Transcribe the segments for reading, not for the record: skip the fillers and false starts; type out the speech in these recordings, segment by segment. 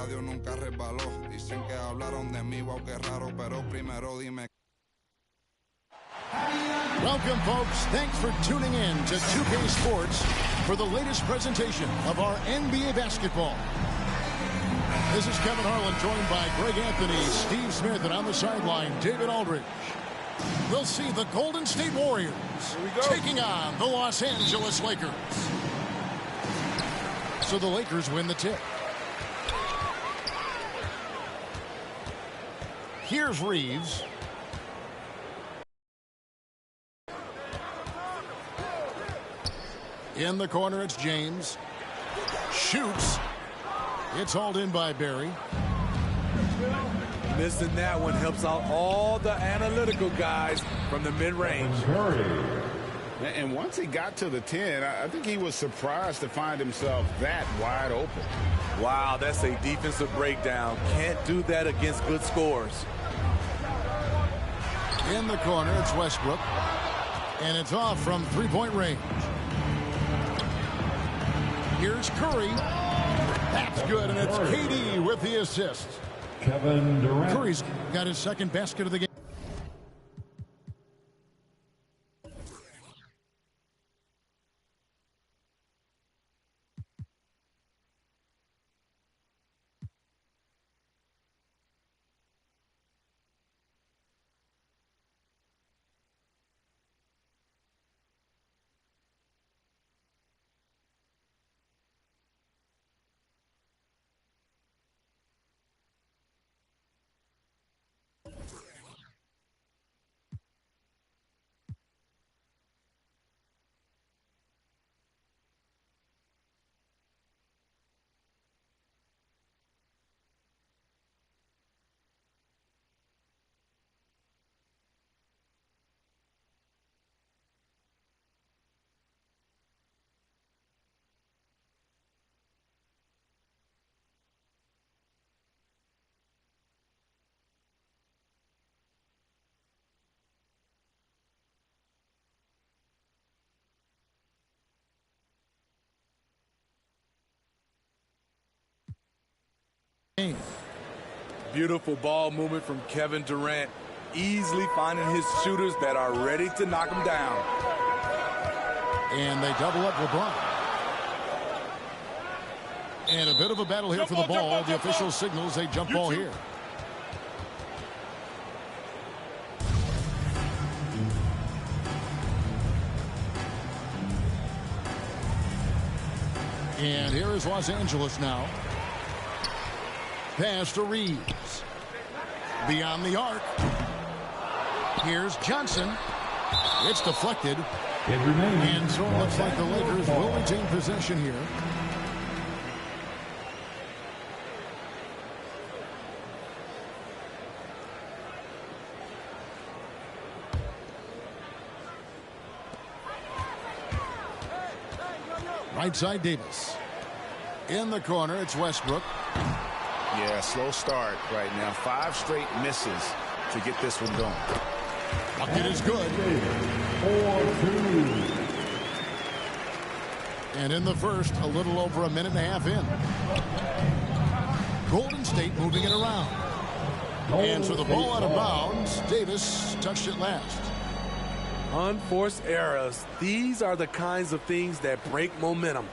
radio nunca resbaló. Dicen que hablaron de mí, wow, qué raro, pero primero dime. Welcome, folks. Thanks for tuning in to 2K Sports for the latest presentation of our NBA basketball. This is Kevin Harlan, joined by Greg Anthony, Steve Smith, and on the sideline, David Aldridge. We'll see the Golden State Warriors taking on the Los Angeles Lakers. So the Lakers win the tip. Here's Reeves. In the corner, it's James. Shoots. It's hauled in by Barry. Missing that one helps out all the analytical guys from the mid-range. And once he got to the 10, I think he was surprised to find himself that wide open. Wow, that's a defensive breakdown. Can't do that against good scores. In the corner, it's Westbrook. And it's off from three-point range. Here's Curry. That's good, and it's KD with the assist. Kevin Durant. Curry's got his second basket of the game. Beautiful ball movement from Kevin Durant, easily finding his shooters that are ready to knock him down. And they double up LeBron. And a bit of a battle here for the ball. The official signals a jump ball here. And here is Los Angeles now. Pass to Reeves. Beyond the arc. Here's Johnson. It's deflected. And so it looks like the Lakers will retain possession here. Right side, Davis. In the corner, it's Westbrook. Yeah, slow start right now. 5 straight misses to get this one going. Bucket is good. 4-2. And in the first, a little over a minute and a half in. Golden State moving it around. And so the ball out of bounds. Davis touched it last. Unforced errors. These are the kinds of things that break momentum.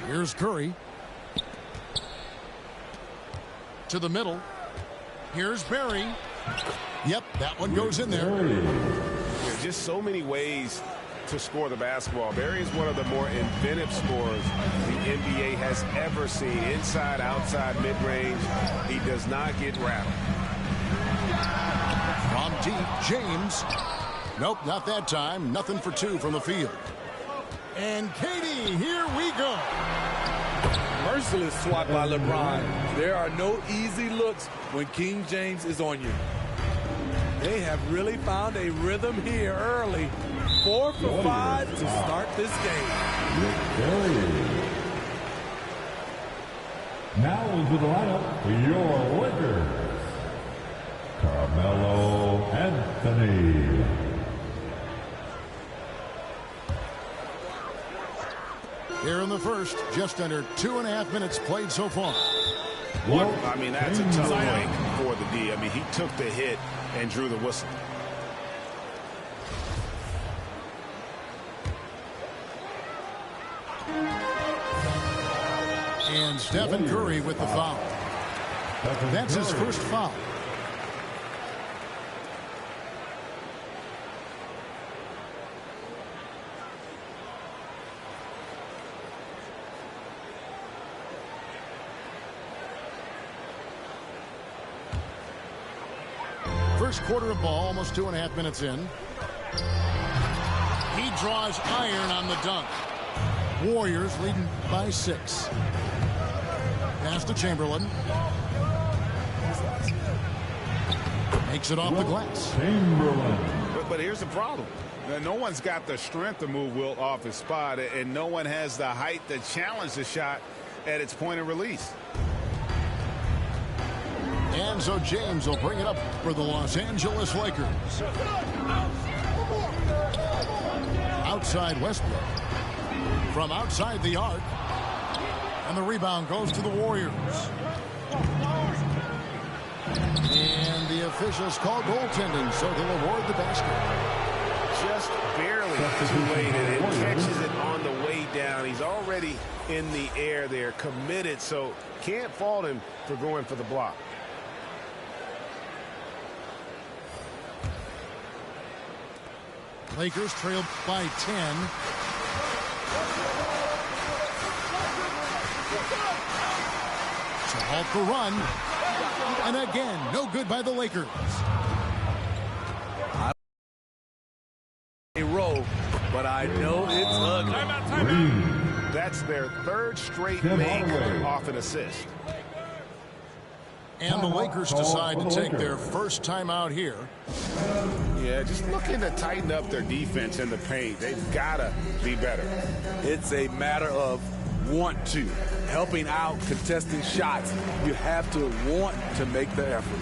Here's Curry. To the middle. Here's Barry. Yep, that one goes in there. There's just so many ways to score the basketball. Barry is one of the more inventive scorers the NBA has ever seen. Inside, outside, mid-range. He does not get rattled. From deep, James. Nope, not that time. Nothing for 2 from the field. And KD, here we go. Merciless swat by LeBron. There are no easy looks when King James is on you. They have really found a rhythm here early. 4 for 5 to start this game. Now into the lineup for your Lakers, Carmelo Anthony. Here in the first, just under 2.5 minutes played so far. I mean, that's a tough break for the D. I mean, he took the hit and drew the whistle. And Stephen Curry with the foul. That's his first foul. First quarter of ball, almost 2.5 minutes in. He draws iron on the dunk. Warriors leading by 6. Pass to Chamberlain. Makes it off the glass. Chamberlain. But here's the problem. Now, no one's got the strength to move Wilt off his spot, and no one has the height to challenge the shot at its point of release. And so James will bring it up for the Los Angeles Lakers. Outside Westbrook. From outside the arc. And the rebound goes to the Warriors. And the officials call goaltending, so they'll award the basket. Just barely too late, and it catches it on the way down. He's already in the air there, committed, so can't fault him for going for the block. Lakers trail by 10. To halt the run. And again, no good by the Lakers. A row, but I know it's ugly. That's their third straight make off an assist. And the Lakers decide to take their first timeout here. Yeah, just looking to tighten up their defense in the paint. They've got to be better. It's a matter of want to. Helping out, contesting shots. You have to want to make the effort.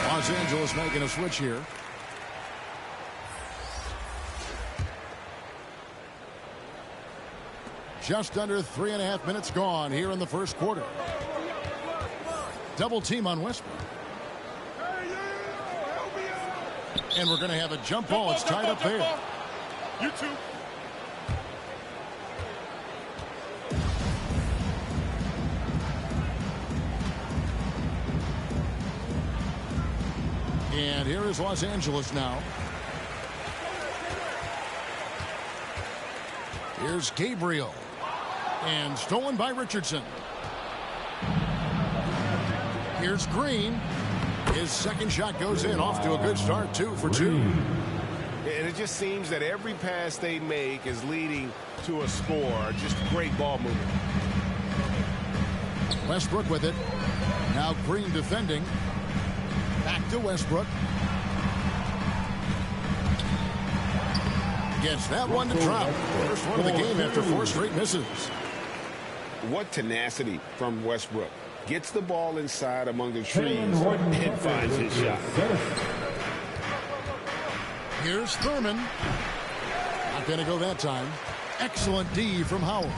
Los Angeles making a switch here. Just under 3.5 minutes gone here in the first quarter. Double team on Westbrook. And we're going to have a jump ball. It's tied up there. You too. And here is Los Angeles now. Here's Gabriel. And stolen by Richardson. Here's Green. His second shot goes in. Off to a good start. 2 for 2. And it just seems that every pass they make is leading to a score. Just great ball movement. Westbrook with it. Now Green defending. Back to Westbrook. Gets that one to drop. First one of the game after 4 straight misses. What tenacity from Westbrook. Gets the ball inside among the trees and finds his shot. Here's Thurman. Not going to go that time. Excellent D from Howard.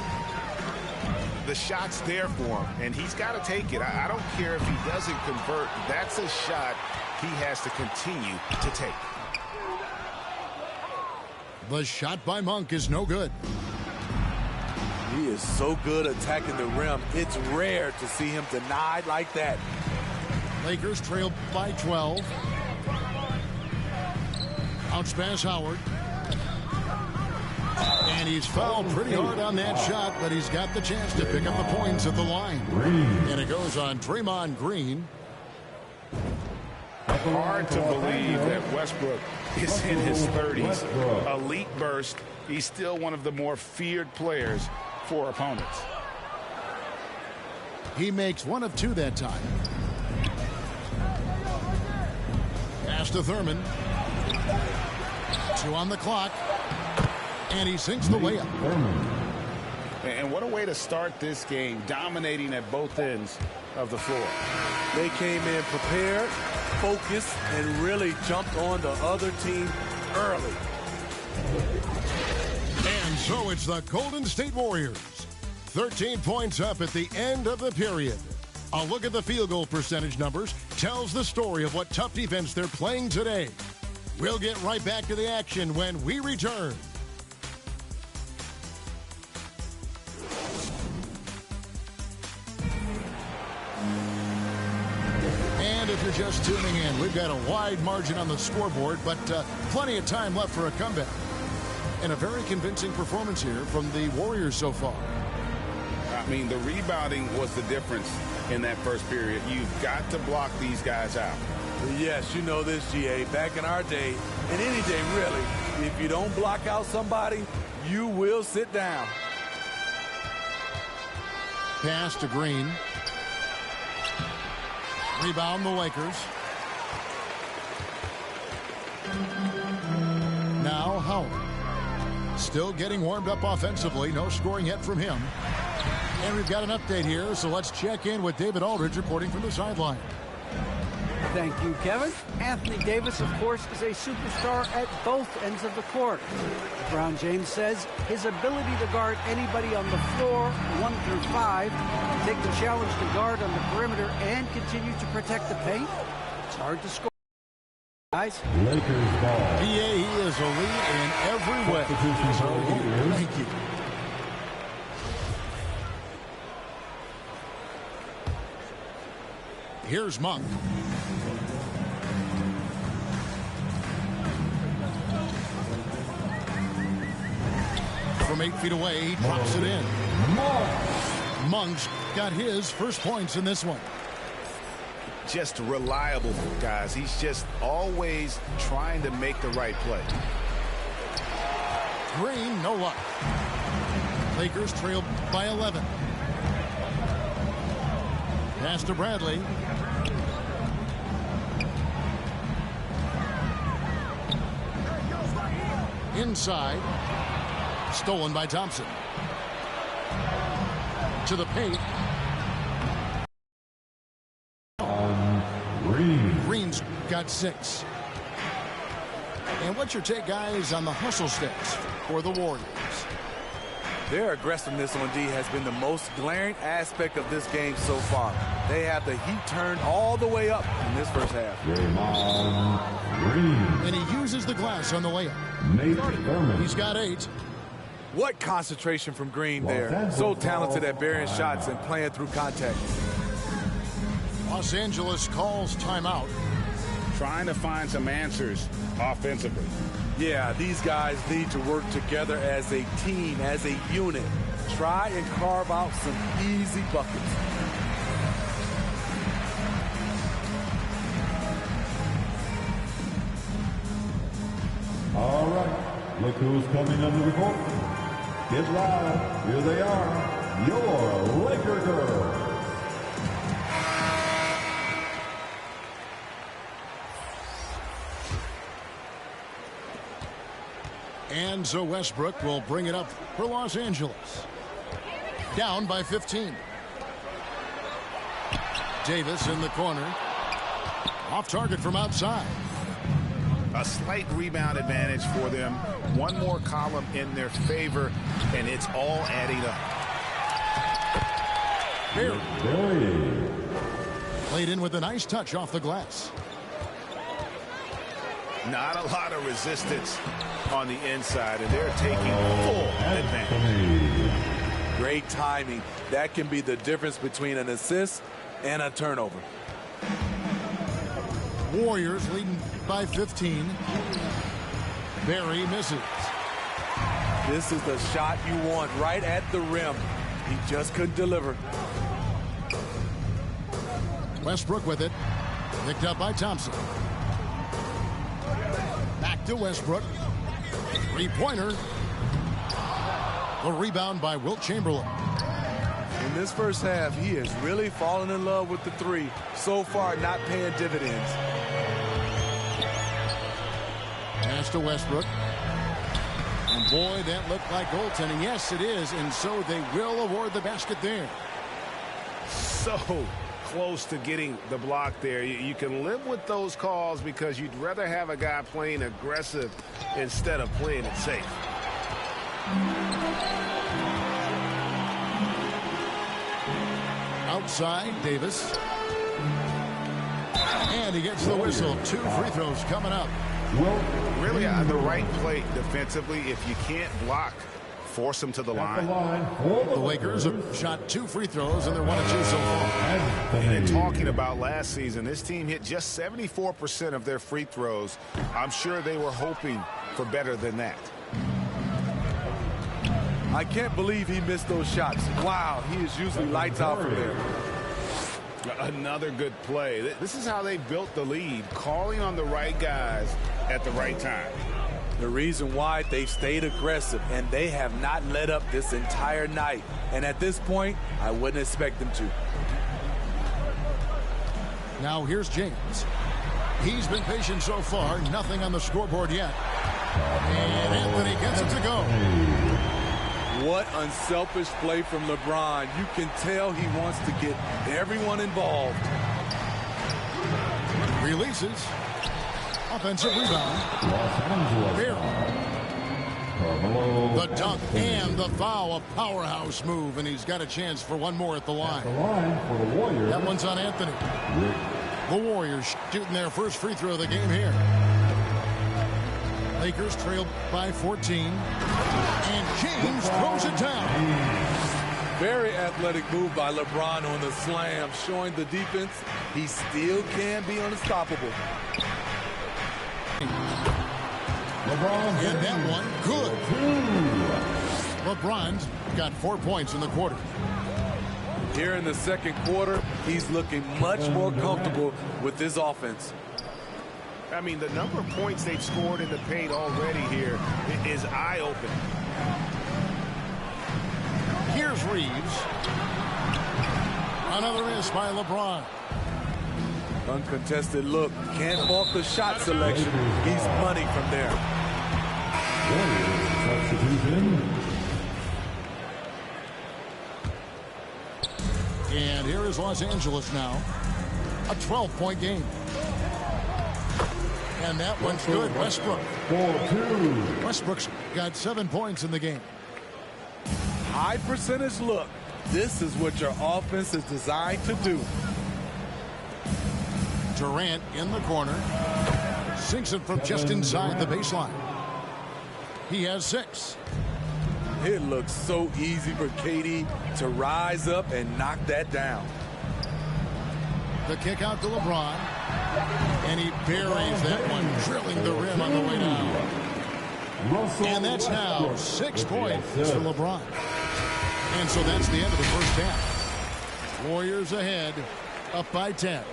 The shot's there for him, and he's got to take it. I don't care if he doesn't convert. That's a shot he has to continue to take. The shot by Monk is no good. He is so good attacking the rim. It's rare to see him denied like that. Lakers trail by 12. Bounce pass Howard. And he's fouled pretty hard on that shot, but he's got the chance to pick up the points at the line. And it goes on Draymond Green. Hard to believe that Westbrook is in his 30s. Elite burst. He's still one of the more feared players for opponents. He makes 1 of 2 that time. Pass to Thurman. 2 on the clock. And he sinks the layup. And what a way to start this game, dominating at both ends of the floor. They came in prepared, focused, and really jumped on the other team early. And so it's the Golden State Warriors. 13 points up at the end of the period. A look at the field goal percentage numbers tells the story of what tough defense they're playing today. We'll get right back to the action when we return. And if you're just tuning in, we've got a wide margin on the scoreboard, but plenty of time left for a comeback. And a very convincing performance here from the Warriors so far. I mean, the rebounding was the difference in that first period. You've got to block these guys out. Yes, you know this, GA. Back in our day, and any day really, if you don't block out somebody, you will sit down. Pass to Green. Rebound the Lakers. Now Howard. Still getting warmed up offensively. No scoring yet from him. And we've got an update here, so let's check in with David Aldridge reporting from the sideline. Thank you, Kevin. Anthony Davis, of course, is a superstar at both ends of the court. LeBron James says his ability to guard anybody on the floor, 1 through 5, take the challenge to guard on the perimeter, and continue to protect the paint, it's hard to score. Guys. Lakers ball. PA, he is a lead in every way. Thank you. Here's Monk. From 8 feet away, he drops it in. Monk's got his first points in this one. Just reliable, guys. He's just always trying to make the right play. Green, no luck. Lakers trail by 11. Pass to Bradley. Inside. Stolen by Thompson. To the paint. Green. Green's got 6. And what's your take, guys, on the hustle sticks for the Warriors? Their aggressiveness on D has been the most glaring aspect of this game so far. They have the heat turned all the way up in this first half. Draymond Green. And he uses the glass on the layup. Nate Thurman. He's got 8. What concentration from Green there. So talented at burying shots and playing through contact. Los Angeles calls timeout. Trying to find some answers offensively. Yeah, these guys need to work together as a team, as a unit. Try and carve out some easy buckets. All right. Look who's coming under the court. Get loud. Here they are. Your Laker girls. And so Westbrook will bring it up for Los Angeles. Down by 15. Davis in the corner. Off target from outside. A slight rebound advantage for them. One more column in their favor, and it's all adding up. Barry. Played in with a nice touch off the glass. Not a lot of resistance on the inside, and they're taking full advantage. Great timing. That can be the difference between an assist and a turnover. Warriors leading by 15. Barry misses. This is the shot you want right at the rim. He just couldn't deliver. Westbrook with it. Picked up by Thompson. Back to Westbrook. Three-pointer. The rebound by Wilt Chamberlain. In this first half, he has really fallen in love with the three. So far, not paying dividends. Pass to Westbrook. And boy, that looked like goaltending. Yes, it is. And so they will award the basket there. So close to getting the block there. You can live with those calls because you'd rather have a guy playing aggressive instead of playing it safe. Outside, Davis. And he gets the whistle. 2 free throws coming up. Really the right play defensively. If you can't block, force them to the line. The Lakers have shot 2 free throws, and they're 1 of 2 so far. And talking about last season, this team hit just 74% of their free throws. I'm sure they were hoping for better than that. I can't believe he missed those shots. Wow, he is usually lights out from there. Another good play. This is how they built the lead, calling on the right guys at the right time. The reason why they've stayed aggressive, and they have not let up this entire night. And at this point, I wouldn't expect them to. Now here's James. He's been patient so far. Nothing on the scoreboard yet. And Anthony gets it to go. What unselfish play from LeBron. You can tell he wants to get everyone involved. Releases. Offensive rebound. The dunk and the foul. A powerhouse move, and he's got a chance for one more at the line. That one's on Anthony. The Warriors shooting their first free throw of the game here. Lakers trailed by 14. And James throws it down. Very athletic move by LeBron on the slam, showing the defense he still can be unstoppable. And that one, good. LeBron's got 4 points in the quarter. Here in the second quarter, he's looking much more comfortable with this offense. I mean, the number of points they've scored in the paint already here is eye-opening. Here's Reeves. Another miss by LeBron. Uncontested look. Can't fault the shot selection. He's money from there. And here is Los Angeles now. A 12-point game. And that one's good. Westbrook. Westbrook's got 7 points in the game. High percentage look. This is what your offense is designed to do. Durant in the corner. Sinks it from just inside the baseline. He has 6. It looks so easy for KD to rise up and knock that down. The kick out to LeBron. And he buries that one, drilling the rim on the way down. And that's now 6 points for LeBron. And so that's the end of the first half. Warriors ahead, up by 10.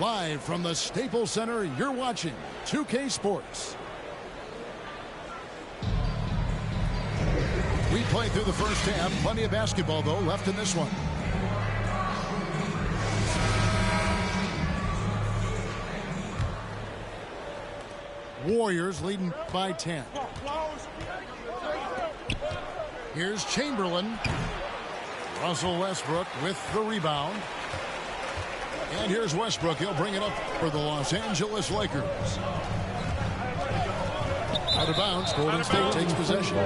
Live from the Staples Center, you're watching 2K Sports. We played through the first half. Plenty of basketball, though, left in this one. Warriors leading by 10. Here's Chamberlain. Russell Westbrook with the rebound. And here's Westbrook. He'll bring it up for the Los Angeles Lakers. Out of bounds. Golden State takes possession.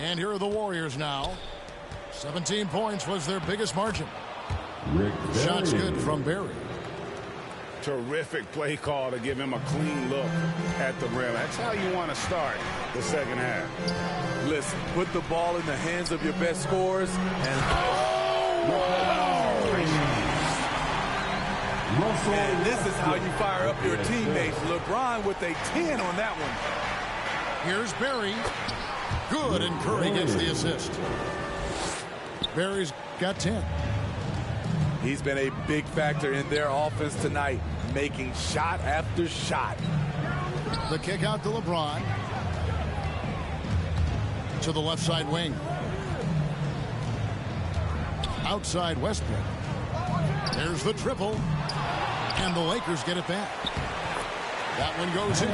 And here are the Warriors now. 17 points was their biggest margin. Shots good from Barry. Terrific play call to give him a clean look at the rim. That's how you want to start the second half. Listen, put the ball in the hands of your best scorers and this is how you fire up your teammates. LeBron with a 10 on that one. Here's Barry. Good, and Curry gets the assist. Barry's got 10. He's been a big factor in their offense tonight, making shot after shot. The kick out to LeBron. To the left side wing. outside Westbrook. There's the triple. And the Lakers get it back. That one goes in.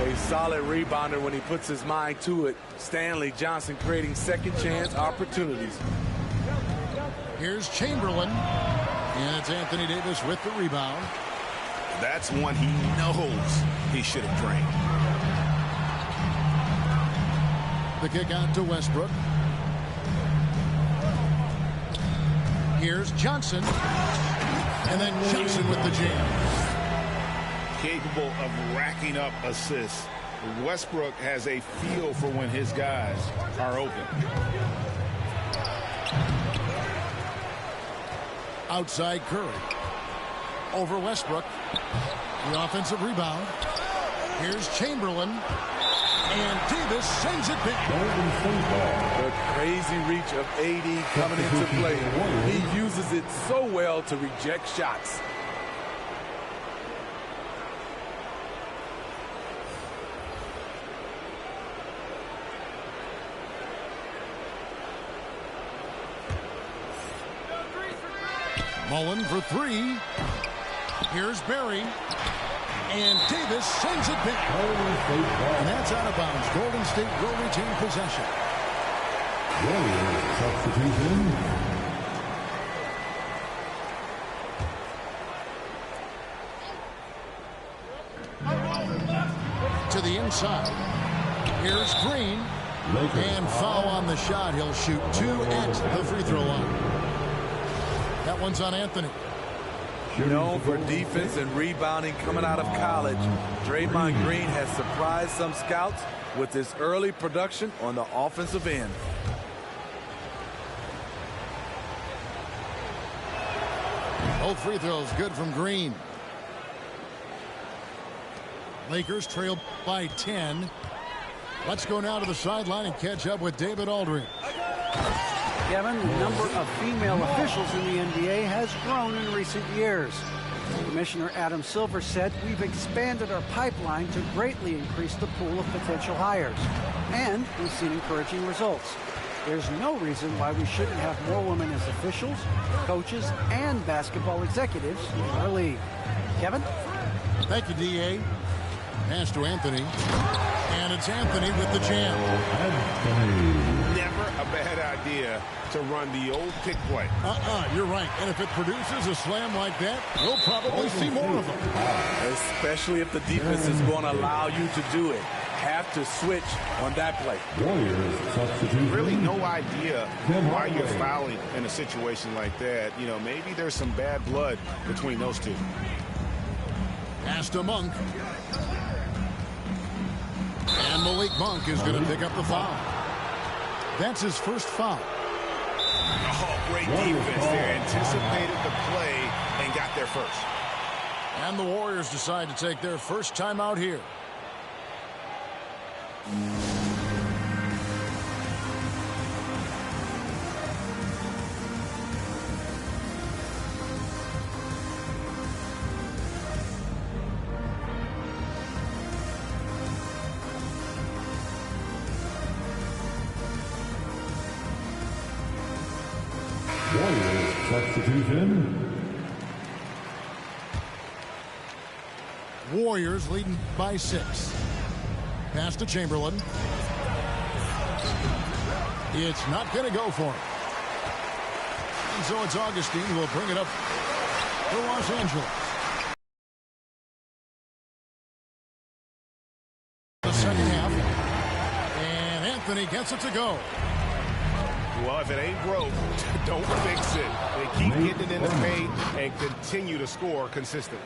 A solid rebounder when he puts his mind to it. Stanley Johnson creating second chance opportunities. Here's Chamberlain. And it's Anthony Davis with the rebound. That's one he knows he should have drained. The kick out to Westbrook. Here's Johnson. And then Johnson with the jam. Capable of racking up assists. Westbrook has a feel for when his guys are open. Outside Curry. Over Westbrook. The offensive rebound. Here's Chamberlain. And Davis sends it back. The crazy reach of AD coming into play. He uses it so well to reject shots. Mullen for three. Here's Barry. And Davis sends it back. And that's out of bounds. Golden State will retain possession. Warriors substitution. To the inside. Here's Green. And foul on the shot. He'll shoot 2 at the free throw line. That one's on Anthony. Known for defense and rebounding coming out of college, Draymond Green has surprised some scouts with his early production on the offensive end. Both free throws good from Green. Lakers trail by 10. Let's go now to the sideline and catch up with David Aldridge. Kevin, the number of female officials in the NBA has grown in recent years. Commissioner Adam Silver said, "We've expanded our pipeline to greatly increase the pool of potential hires, and we've seen encouraging results. There's no reason why we shouldn't have more women as officials, coaches, and basketball executives in our league." Kevin? Thank you, D.A. Pass to Anthony. And it's Anthony with the jam. Never a bad idea to run the old pick play. You're right. And if it produces a slam like that, we'll probably see more of them. Especially if the defense is going to allow you to do it. Have to switch on that play. Warriors substitution. Really no idea why you're fouling in a situation like that. You know, maybe there's some bad blood between those two. Pass to Monk. And Malik Monk is going to pick up the foul. That's his first foul. Oh, great defense there. Anticipated the play and got there first. And the Warriors decide to take their first timeout here. Warriors substitution. Warriors leading by 6. Pass to Chamberlain. It's not going to go for him. And so it's Augustine who will bring it up for Los Angeles. The second half. And Anthony gets it to go. Well, if it ain't broke, don't fix it. They keep getting it in the paint and continue to score consistently.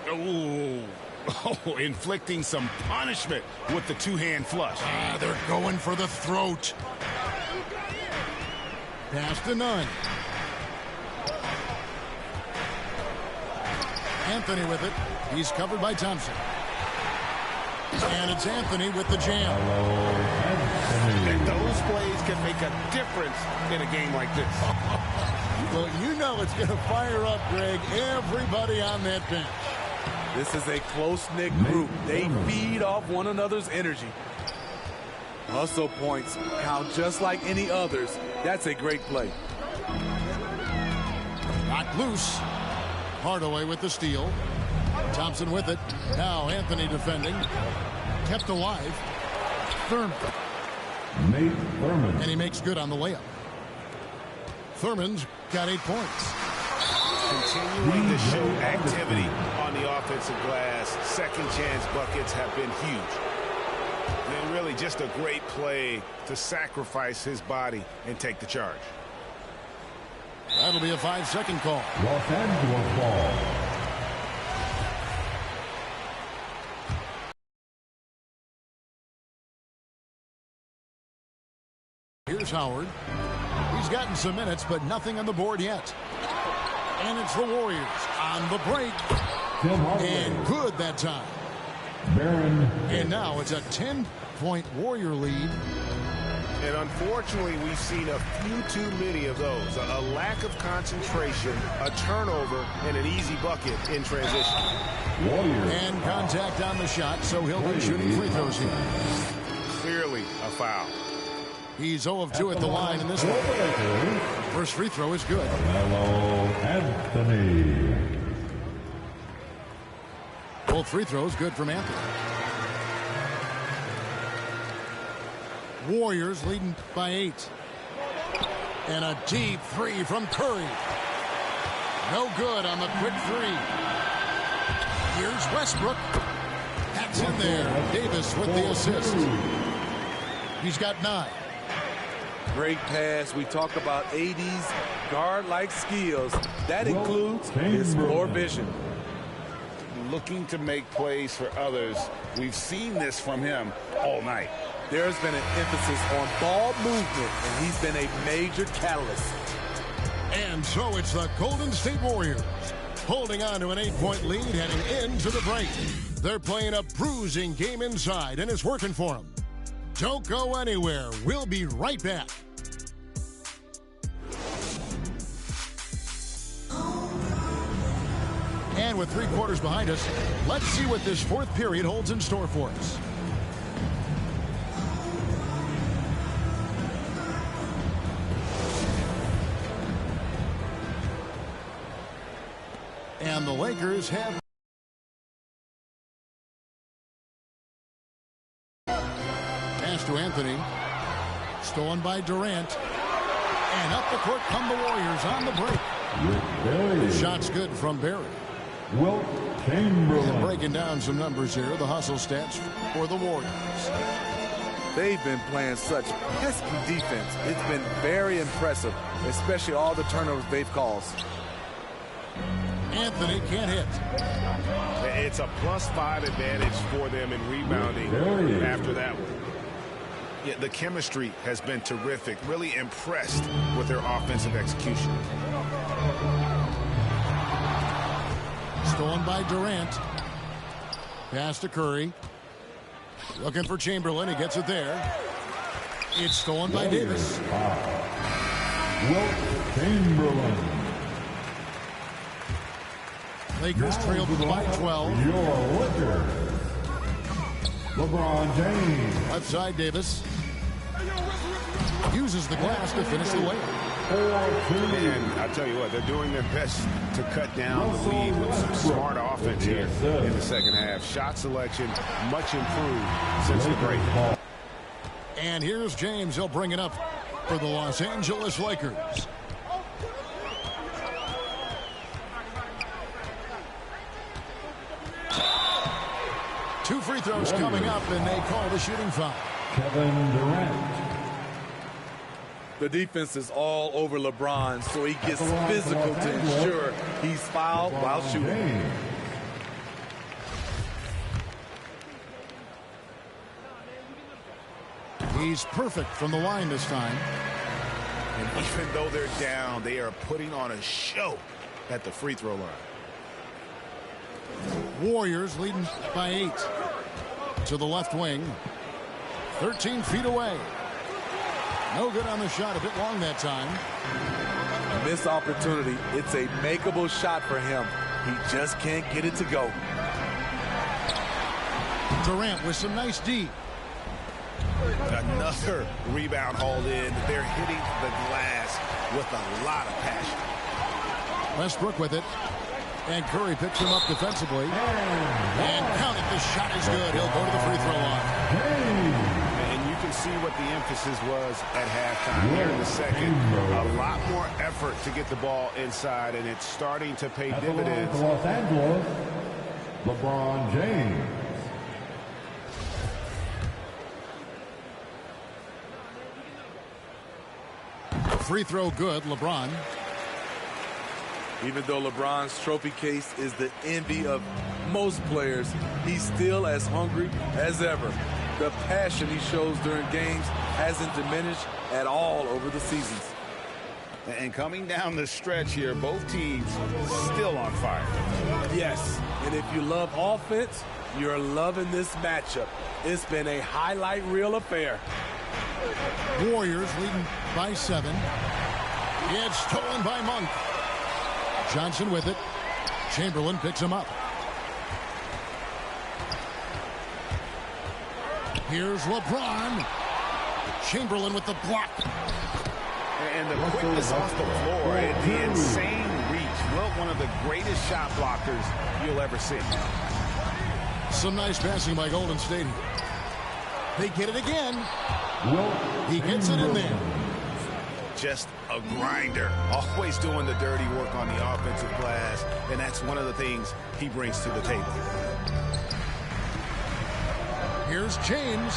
Oh, inflicting some punishment with the two-hand flush. They're going for the throat. Pass to Nunn. Anthony with it. He's covered by Thompson. And it's Anthony with the jam. And those plays can make a difference in a game like this. Well, you know it's going to fire up, Greg, everybody on that bench. This is a close-knit group. They feed off one another's energy. Hustle points count just like any others. That's a great play. Knocked loose. Hardaway with the steal. Thompson with it. Now Anthony defending. Kept alive. Thurman. Nate Thurman. And he makes good on the layup. Thurman's got 8 points. Continuing to show activity on the offensive glass. Second chance buckets have been huge. And really just a great play to sacrifice his body and take the charge. That'll be a 5-second call. Los Angeles ball. Here's Howard. He's gotten some minutes, but nothing on the board yet. And it's the Warriors on the break. Tim Hardaway. And good that time. Baron. And now it's a 10-point Warrior lead. And unfortunately, we've seen a few too many of those. A lack of concentration, a turnover, and an easy bucket in transition. Warriors. And contact on the shot, so he'll be shooting free throws here. Clearly a foul. He's 0 of 2 at the line in this one. First free throw is good. Carmelo Anthony. Both free throws good from Anthony. Warriors leading by 8. And a deep three from Curry. No good on the quick three. Here's Westbrook. That's in there. Davis with the assist. He's got 9. Great pass. We talk about AD's guard-like skills. That includes his floor vision. Looking to make plays for others. We've seen this from him all night. There's been an emphasis on ball movement, and he's been a major catalyst. And so it's the Golden State Warriors holding on to an 8-point lead heading into the break. They're playing a bruising game inside, and it's working for them. Don't go anywhere. We'll be right back. And with 3 quarters behind us, let's see what this 4th period holds in store for us. And the Lakers have pass to Anthony. Stolen by Durant. And up the court come the Warriors on the break. The shot's good from Barry. Wilt Chamberlain. And breaking down some numbers here, the hustle stats for the Warriors. They've been playing such pesky defense. It's been very impressive, especially all the turnovers they've caused. Anthony can't hit. It's a +5 advantage for them in rebounding after that one. Yeah, the chemistry has been terrific. Really impressed with their offensive execution. Stolen by Durant. Pass to Curry. Looking for Chamberlain. He gets it there. It's stolen by Davis. Wilt Chamberlain. Lakers trailed by 12. Your Lakers. LeBron James. Left side, Davis. Uses the glass to finish the layup. And I tell you what, they're doing their best to cut down the lead with some smart offense here in the second half. Shot selection much improved since the break. And here's James. He'll bring it up for the Los Angeles Lakers. Two free throws coming up, and they call the shooting foul. Kevin Durant. The defense is all over LeBron, so he gets physical to ensure he's fouled while shooting. He's perfect from the line this time. And even though they're down, they are putting on a show at the free throw line. Warriors leading by 8 to the left wing. 13 feet away. No good on the shot. A bit long that time. Missed opportunity. It's a makeable shot for him. He just can't get it to go. Durant with some nice D. Another rebound hauled in. They're hitting the glass with a lot of passion. Westbrook with it. And Curry picks him up defensively. And count it. The shot is good. He'll go to the free throw line. And you can see what the emphasis was at halftime here in the second. A lot more effort to get the ball inside, and it's starting to pay dividends. Los Angeles, LeBron James. Free throw good, LeBron. Even though LeBron's trophy case is the envy of most players, he's still as hungry as ever. The passion he shows during games hasn't diminished at all over the seasons. And coming down the stretch here, both teams still on fire. Yes, and if you love offense, you're loving this matchup. It's been a highlight reel affair. Warriors leading by 7. It's stolen by Monk. Johnson with it. Chamberlain picks him up. Here's LeBron. Chamberlain with the block. And the quickness off the floor and the insane reach. Well, one of the greatest shot blockers you'll ever see. Some nice passing by Golden State. They get it again. He gets it in there. Just a grinder. Always doing the dirty work on the offensive glass. And that's one of the things he brings to the table. Here's James.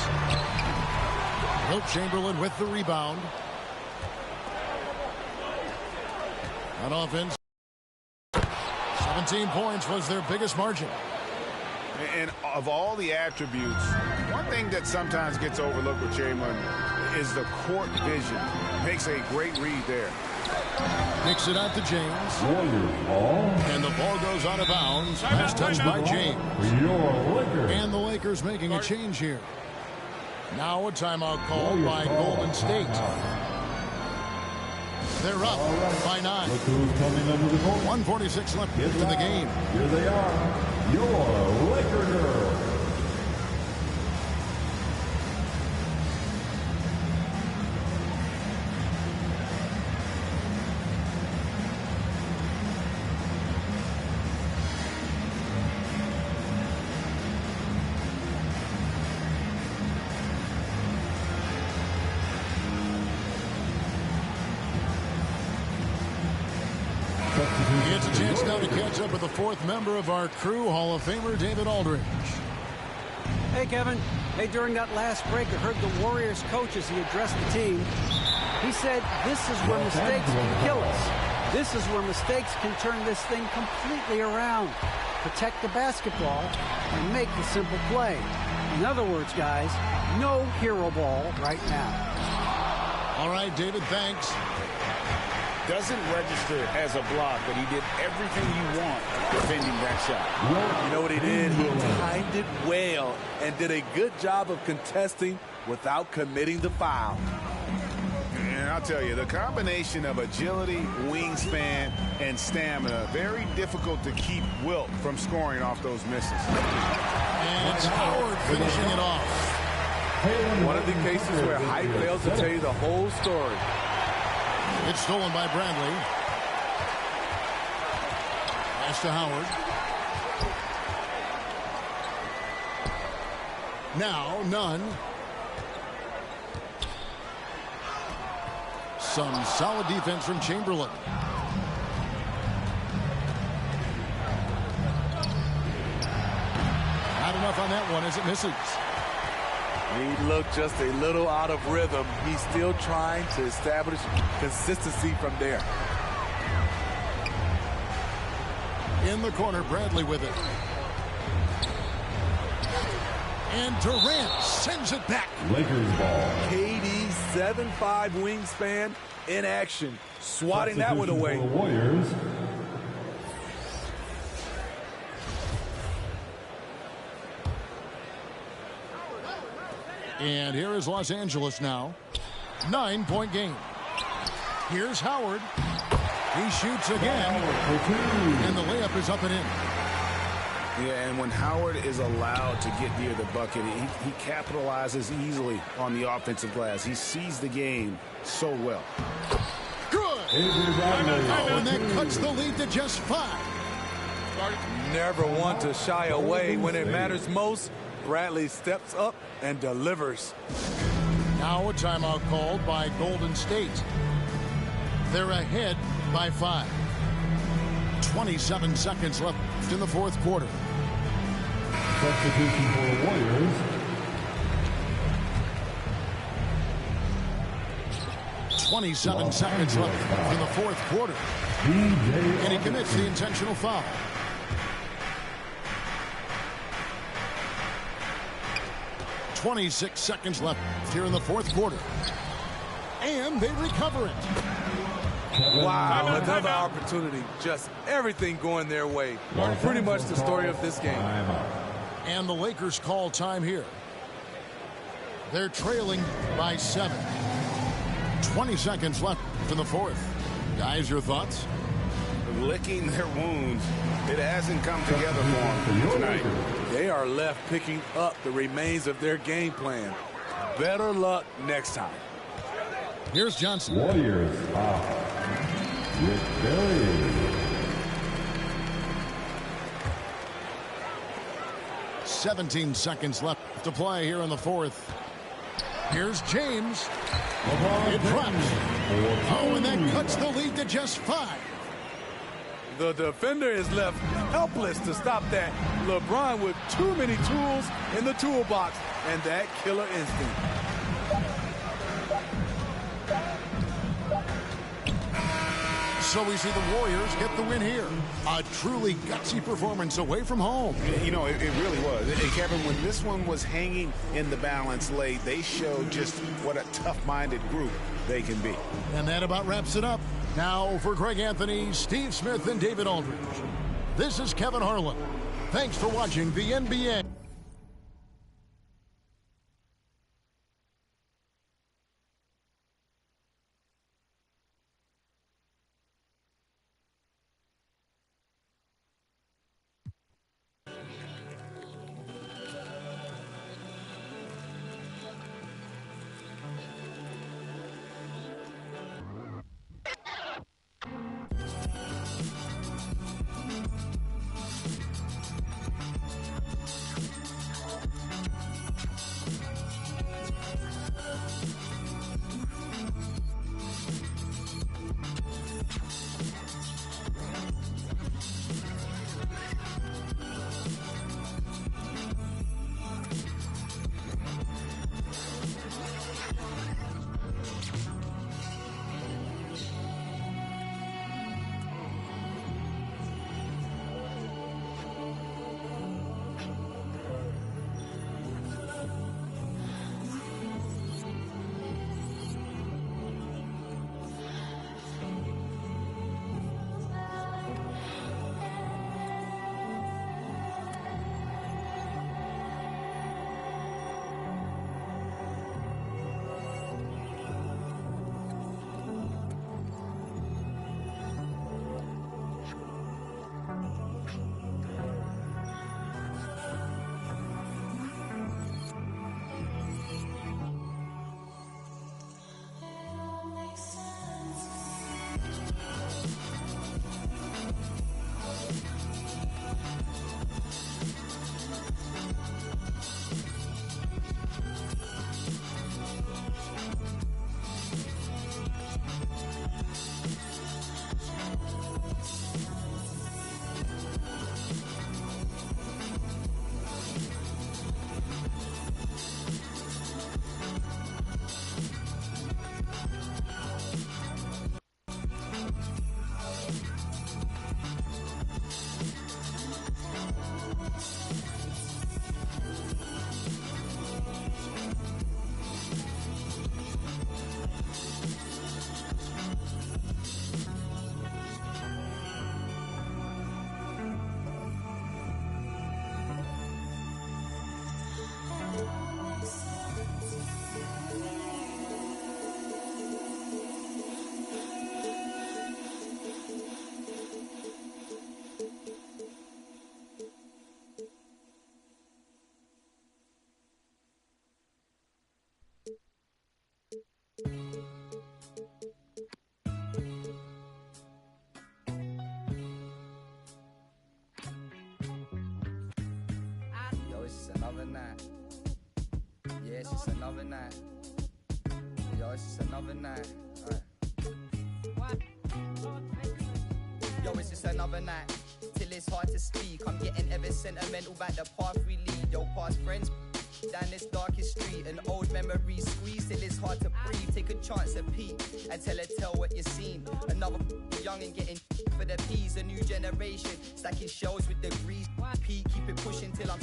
Wilt Chamberlain with the rebound. On offense, 17 points was their biggest margin. And of all the attributes, one thing that sometimes gets overlooked with Chamberlain is the court vision. Makes a great read there. Kicks it out to James. Warriors ball. And the ball goes out of bounds. Pass touched by James. Your Lakers. And the Lakers making a change here. Now a timeout called by Golden State. They're up by 9. Look who's coming under the court. 1:46 left in the game. Here they are. Your Laker girls. It's a chance now to catch up with the 4th member of our crew, Hall of Famer David Aldridge. Hey, Kevin. Hey, during that last break, I heard the Warriors coach as he addressed the team. He said, this is where mistakes can kill us. This is where mistakes can turn this thing completely around. Protect the basketball and make the simple play. In other words, guys, no hero ball right now. All right, David, thanks. Doesn't register as a block, but he did everything you want defending that shot. You know what he did? He timed it well and did a good job of contesting without committing the foul. And I'll tell you, the combination of agility, wingspan, and stamina, very difficult to keep Wilt from scoring off those misses. And it's Howard finishing it off. One of the cases where height fails to tell you the whole story. It's stolen by Bradley. Pass to Howard. Now, Nunn. Some solid defense from Chamberlain. Not enough on that one as it misses. He looked just a little out of rhythm. He's still trying to establish consistency from there. In the corner, Bradley with it. And Durant sends it back. Lakers ball. KD 7'5" wingspan in action, swatting that one away. For the Warriors. And here is Los Angeles now. 9-point game. Here's Howard. He shoots again. And the layup is up and in. Yeah, and when Howard is allowed to get near the bucket, he capitalizes easily on the offensive glass. He sees the game so well. Good! Oh, and that cuts the lead to just 5. Never want to shy away when it matters most. Bradley steps up and delivers. Now a timeout called by Golden State. They're ahead by 5. 27 seconds left in the fourth quarter. Substitution for the Warriors. 27 seconds left in the fourth quarter. And he commits the intentional foul. .26 seconds left here in the fourth quarter. And they recover it. Wow, another opportunity. Just everything going their way. Pretty much the story of this game. And the Lakers call time here. They're trailing by 7. 20 seconds left in the fourth. Guys, your thoughts? Licking their wounds. It hasn't come together for them tonight. They are left picking up the remains of their game plan. Better luck next time. Here's Johnson. Warriors with Billy. 17 seconds left to play here in the fourth. Here's James. It drops. Oh, and that cuts the lead to just 5. The defender is left helpless to stop that. LeBron with too many tools in the toolbox and that killer instinct. So we see the Warriors get the win here. A truly gutsy performance away from home. You know, it really was. And Kevin, when this one was hanging in the balance late, they showed just what a tough-minded group they can be. And that about wraps it up. Now for Greg Anthony, Steve Smith, and David Aldridge. This is Kevin Harlan. Thanks for watching the NBA. another night. Yeah, it's just another night. Yo, it's just another night. Yo, it's just another night. Till it's hard to speak. I'm getting ever sentimental about the path we lead. Yo, past friends down this darkest street. An old memory squeeze till it's hard to breathe. Take a chance at peek and tell what you've seen. Another young and getting for the peas. A new generation stacking shells with degrees. Keep it pushing till I'm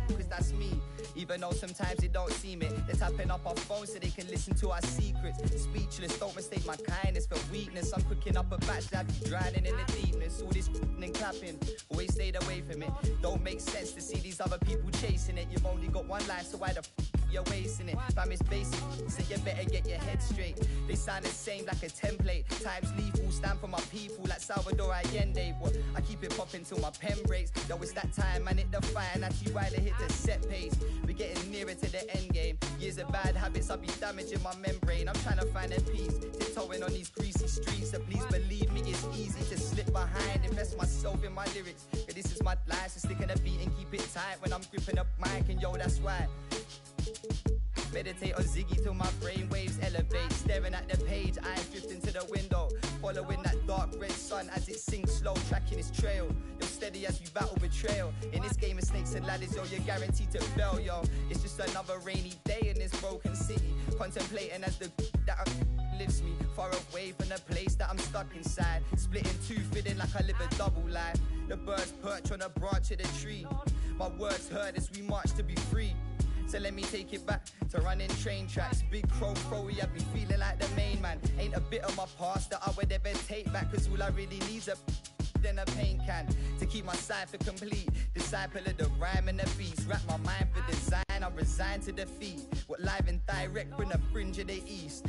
cause that's me. Even though sometimes they don't seem it. They're tapping up our phones so they can listen to our secrets. Speechless, don't mistake my kindness for weakness. I'm cooking up a batch that be drowning in the deepness. All this and clapping, always stayed away from it. Don't make sense to see these other people chasing it. You've only got one life, so why the you're wasting it? Fam, it's basic, so you better get your head straight. They sound the same like a template. Times lethal, stand for my people like Salvador Allende. But I keep it popping till my pen breaks. Yo, it's that time, man, it define. That's you right to hit the set pace. We're getting nearer to the end game. Years of bad habits, I'll be damaging my membrane. I'm trying to find a peace, tiptoeing on these greasy streets. So please believe me, it's easy to slip behind. Invest myself in my lyrics. Yeah, this is my life, so stick in a beat and keep it tight when I'm gripping up mic. And yo, that's why. Meditate on Ziggy till my brain waves elevate. Staring at the page, eyes drifting to the window. Following that dark red sun as it sinks slow, tracking its trail. You're steady as we battle betrayal. In this game of snakes and ladders, yo, you're guaranteed to fail, yo. It's just another rainy day in this broken city. Contemplating as the that lifts me far away from the place that I'm stuck inside. Split in two, feeling like I live a double life. The birds perch on a branch of the tree. My words heard as we march to be free. So let me take it back to running train tracks. Big chrome Crowley, I've been feeling like the main man. Ain't a bit of my past that I would ever take back, cause all I really need's a then a paint can to keep my cipher complete. Disciple of the rhyme and the beats. Wrap my mind for design, I'm resigned to defeat. What live and direct from the fringe of the east.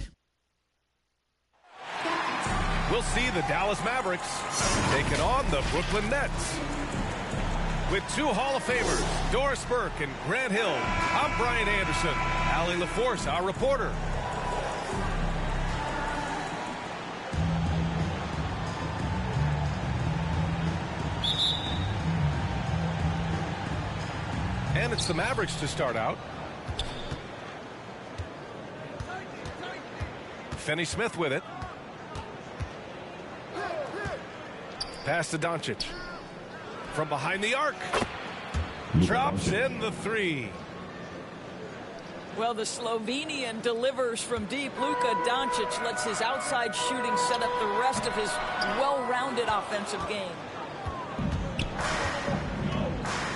We'll see the Dallas Mavericks taking on the Brooklyn Nets. With two Hall of Famers, Doris Burke and Grant Hill, I'm Brian Anderson. Allie LaForce, our reporter. And it's the Mavericks to start out. Finney-Smith with it. Pass to Doncic. From behind the arc. Drops in the three. Well, the Slovenian delivers from deep. Luka Doncic lets his outside shooting set up the rest of his well-rounded offensive game.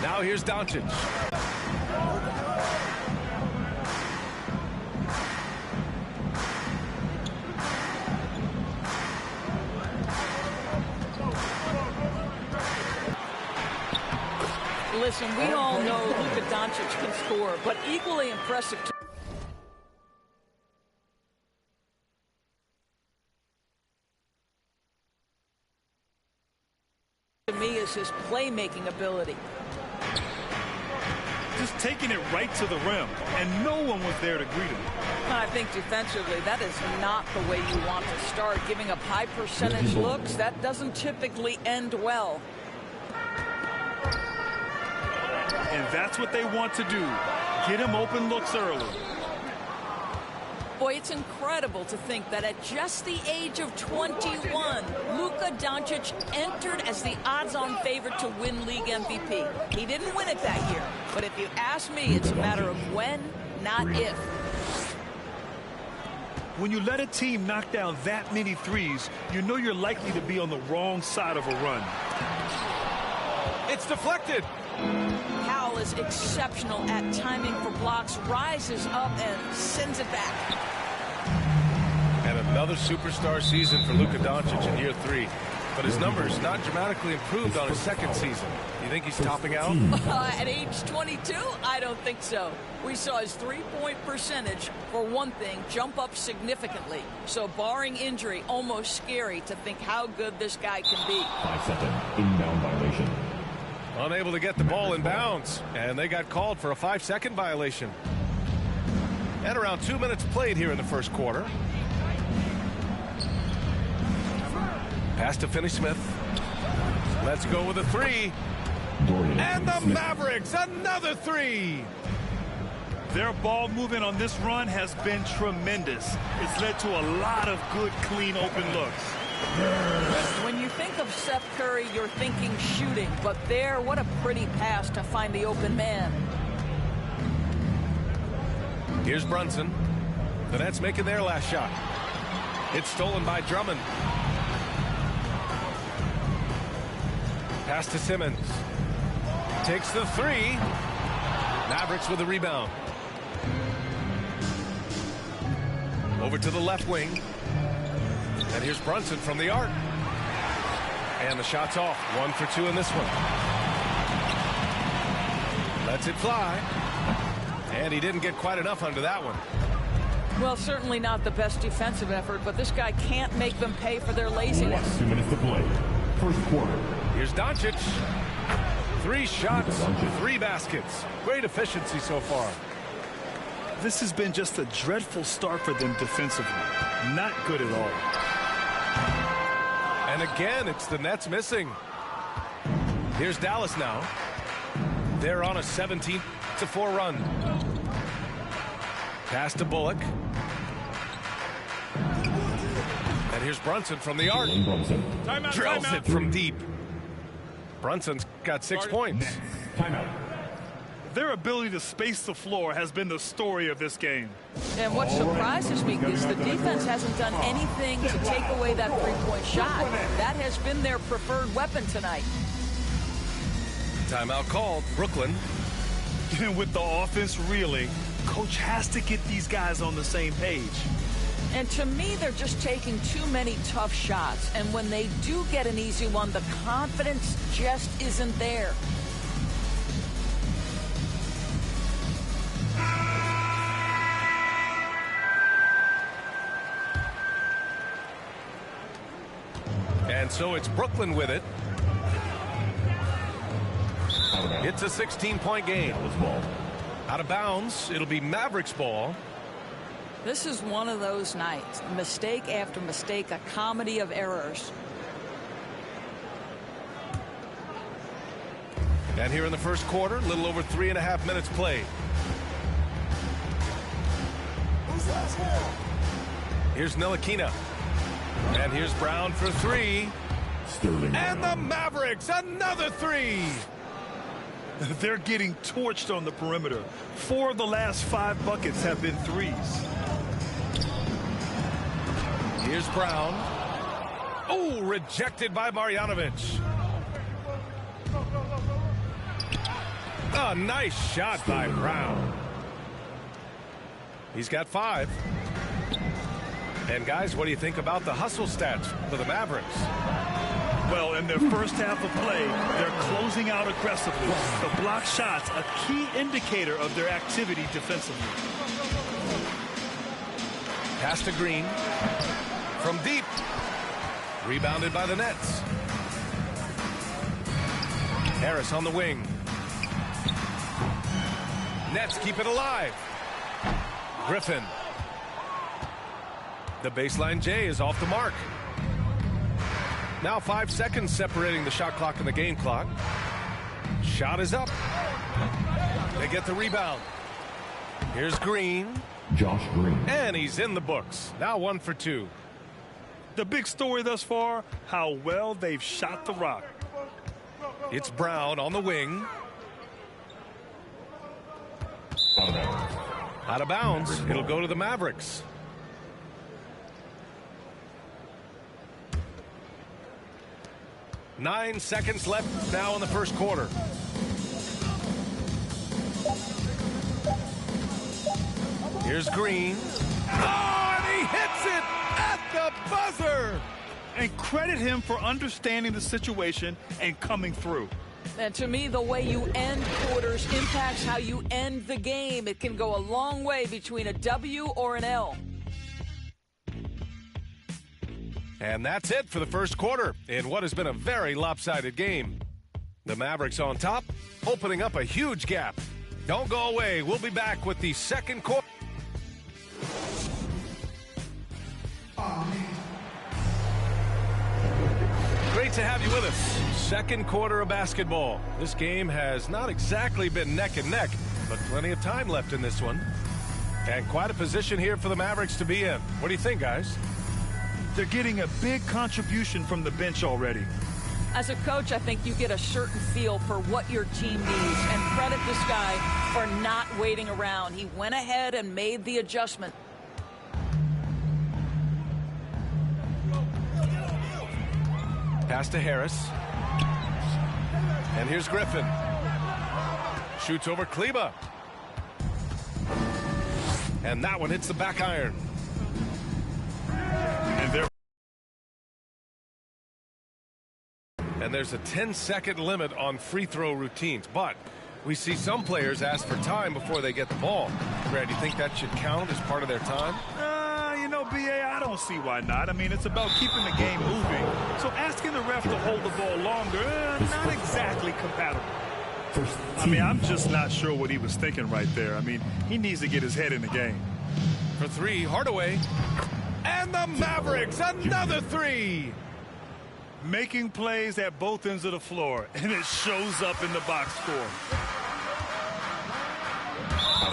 Now here's Doncic. Listen, we all know Luka Doncic can score, but equally impressive to me is his playmaking ability. Just taking it right to the rim, and no one was there to greet him. I think defensively, that is not the way you want to start. Giving up high percentage looks, that doesn't typically end well. And that's what they want to do. Get him open looks early. Boy, it's incredible to think that at just the age of 21, Luka Doncic entered as the odds-on favorite to win league MVP. He didn't win it that year, but if you ask me, it's a matter of when, not if. When you let a team knock down that many threes, you know you're likely to be on the wrong side of a run. It's deflected. Howell is exceptional at timing for blocks, rises up and sends it back. And another superstar season for Luka Doncic in year 3. But his numbers not dramatically improved on his second season. You think he's topping out? At age 22, I don't think so. We saw his three-point percentage, for one thing, jump up significantly. So barring injury, almost scary to think how good this guy can be. 5-second inbound violation. Unable to get the ball in bounds, and they got called for a 5-second violation. And around 2 minutes played here in the first quarter. Pass to Finney-Smith. Let's go with a three. And the Mavericks, another three. Their ball movement on this run has been tremendous. It's led to a lot of good, clean, open looks. When you think of Seth Curry, you're thinking shooting. But there, what a pretty pass to find the open man. Here's Brunson. The Nets making their last shot. It's stolen by Drummond. Pass to Simmons. Takes the three. Mavericks with the rebound. Over to the left wing. And here's Brunson from the arc. And the shot's off. 1 for 2 in this one. Lets it fly. And he didn't get quite enough under that one. Well, certainly not the best defensive effort, but this guy can't make them pay for their laziness. Last 2 minutes to play. First quarter. Here's Doncic. 3 shots, 3 baskets. Great efficiency so far. This has been just a dreadful start for them defensively. Not good at all. And again, it's the Nets missing. Here's Dallas now. They're on a 17-4 run. Pass to Bullock. And here's Brunson from the arc. Timeout, Drills timeout. it from deep. Brunson's got 6 points. Timeout. Their ability to space the floor has been the story of this game. And what surprises me is the defense hasn't done anything to take away that three-point shot. That has been their preferred weapon tonight. Timeout called. Brooklyn. And with the offense reeling, coach has to get these guys on the same page. And to me, they're just taking too many tough shots. And when they do get an easy one, the confidence just isn't there. And so it's Brooklyn with it. It's a 16-point game. Out of bounds, it'll be Mavericks ball. This is one of those nights. Mistake after mistake, a comedy of errors. And here in the first quarter, a little over 3.5 minutes played. Here's Ntilikina. And here's Brown for 3. And the Mavericks, another 3. They're getting torched on the perimeter. 4 of the last 5 buckets have been threes. Here's Brown. Oh, rejected by Marjanovic. A nice shot by Brown. He's got 5. And guys, what do you think about the hustle stats for the Mavericks? Well, in their first half of play, they're closing out aggressively. The block shots, a key indicator of their activity defensively. Pass to Green. From deep. Rebounded by the Nets. Harris on the wing. Nets keep it alive. Griffin. The baseline J is off the mark. Now 5 seconds separating the shot clock and the game clock. Shot is up. They get the rebound. Here's Green. Josh Green. And he's in the books. Now 1 for 2. The big story thus far, how well they've shot the rock. It's Brown on the wing. Out of bounds. It'll go to the Mavericks. Nine seconds left now in the first quarter. Here's Green. Oh, and he hits it at the buzzer. And credit him for understanding the situation and coming through. And to me, the way you end quarters impacts how you end the game. It can go a long way between a W or an L. And that's it for the first quarter in what has been a very lopsided game. The Mavericks on top, opening up a huge gap. Don't go away. We'll be back with the second quarter. Great to have you with us. Second quarter of basketball. This game has not exactly been neck and neck, but plenty of time left in this one. And quite a position here for the Mavericks to be in. What do you think, guys? They're getting a big contribution from the bench already. As a coach, I think you get a certain feel for what your team needs, and credit this guy for not waiting around. He went ahead and made the adjustment. Pass to Harris. And here's Griffin. Shoots over Kleba. And that one hits the back iron. And there's a 10-second limit on free throw routines. But we see some players ask for time before they get the ball. Brad, do you think that should count as part of their time? You know, B.A., I don't see why not. I mean, it's about keeping the game moving. So asking the ref to hold the ball longer, not exactly compatible. I mean, I'm just not sure what he was thinking right there. I mean, he needs to get his head in the game. For three, Hardaway. And the Mavericks, another three. Making plays at both ends of the floor, and it shows up in the box score.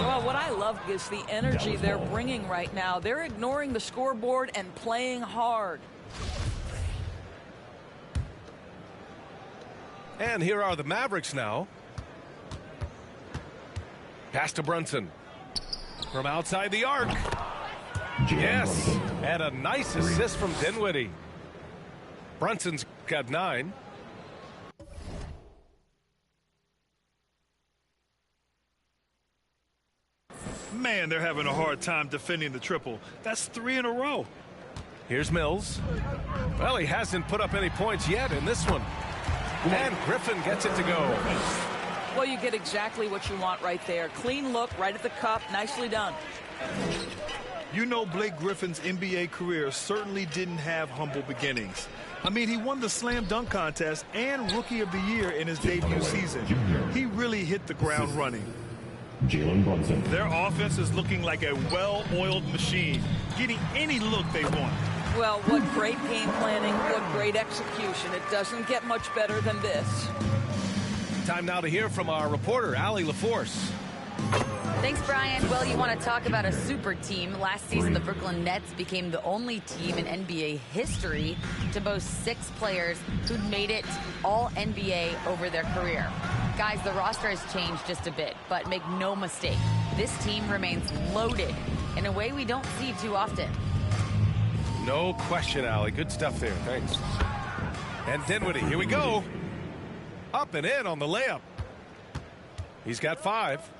Well, what I love is the energy they're bringing right now. They're ignoring the scoreboard and playing hard. And here are the Mavericks now. Pass to Brunson. From outside the arc. Yes, and a nice assist from Dinwiddie. Brunson's got 9. Man, they're having a hard time defending the triple. That's 3 in a row. Here's Mills. Well, he hasn't put up any points yet in this one. And Griffin gets it to go. Well, you get exactly what you want right there. Clean look, right at the cup. Nicely done. You know, Blake Griffin's NBA career certainly didn't have humble beginnings. I mean, he won the Slam Dunk Contest and Rookie of the Year in his debut season. He really hit the ground running. Jalen Brunson. Their offense is looking like a well-oiled machine, getting any look they want. Well, what great game planning, what great execution. It doesn't get much better than this. Time now to hear from our reporter, Allie LaForce. Thanks, Brian. Well, you want to talk about a super team. Last season, the Brooklyn Nets became the only team in NBA history to boast 6 players who'd made it all NBA over their career. Guys, the roster has changed just a bit, but make no mistake, this team remains loaded in a way we don't see too often. No question, Allie. Good stuff there. Thanks. And Dinwiddie, here we go. Up and in on the layup. He's got 5.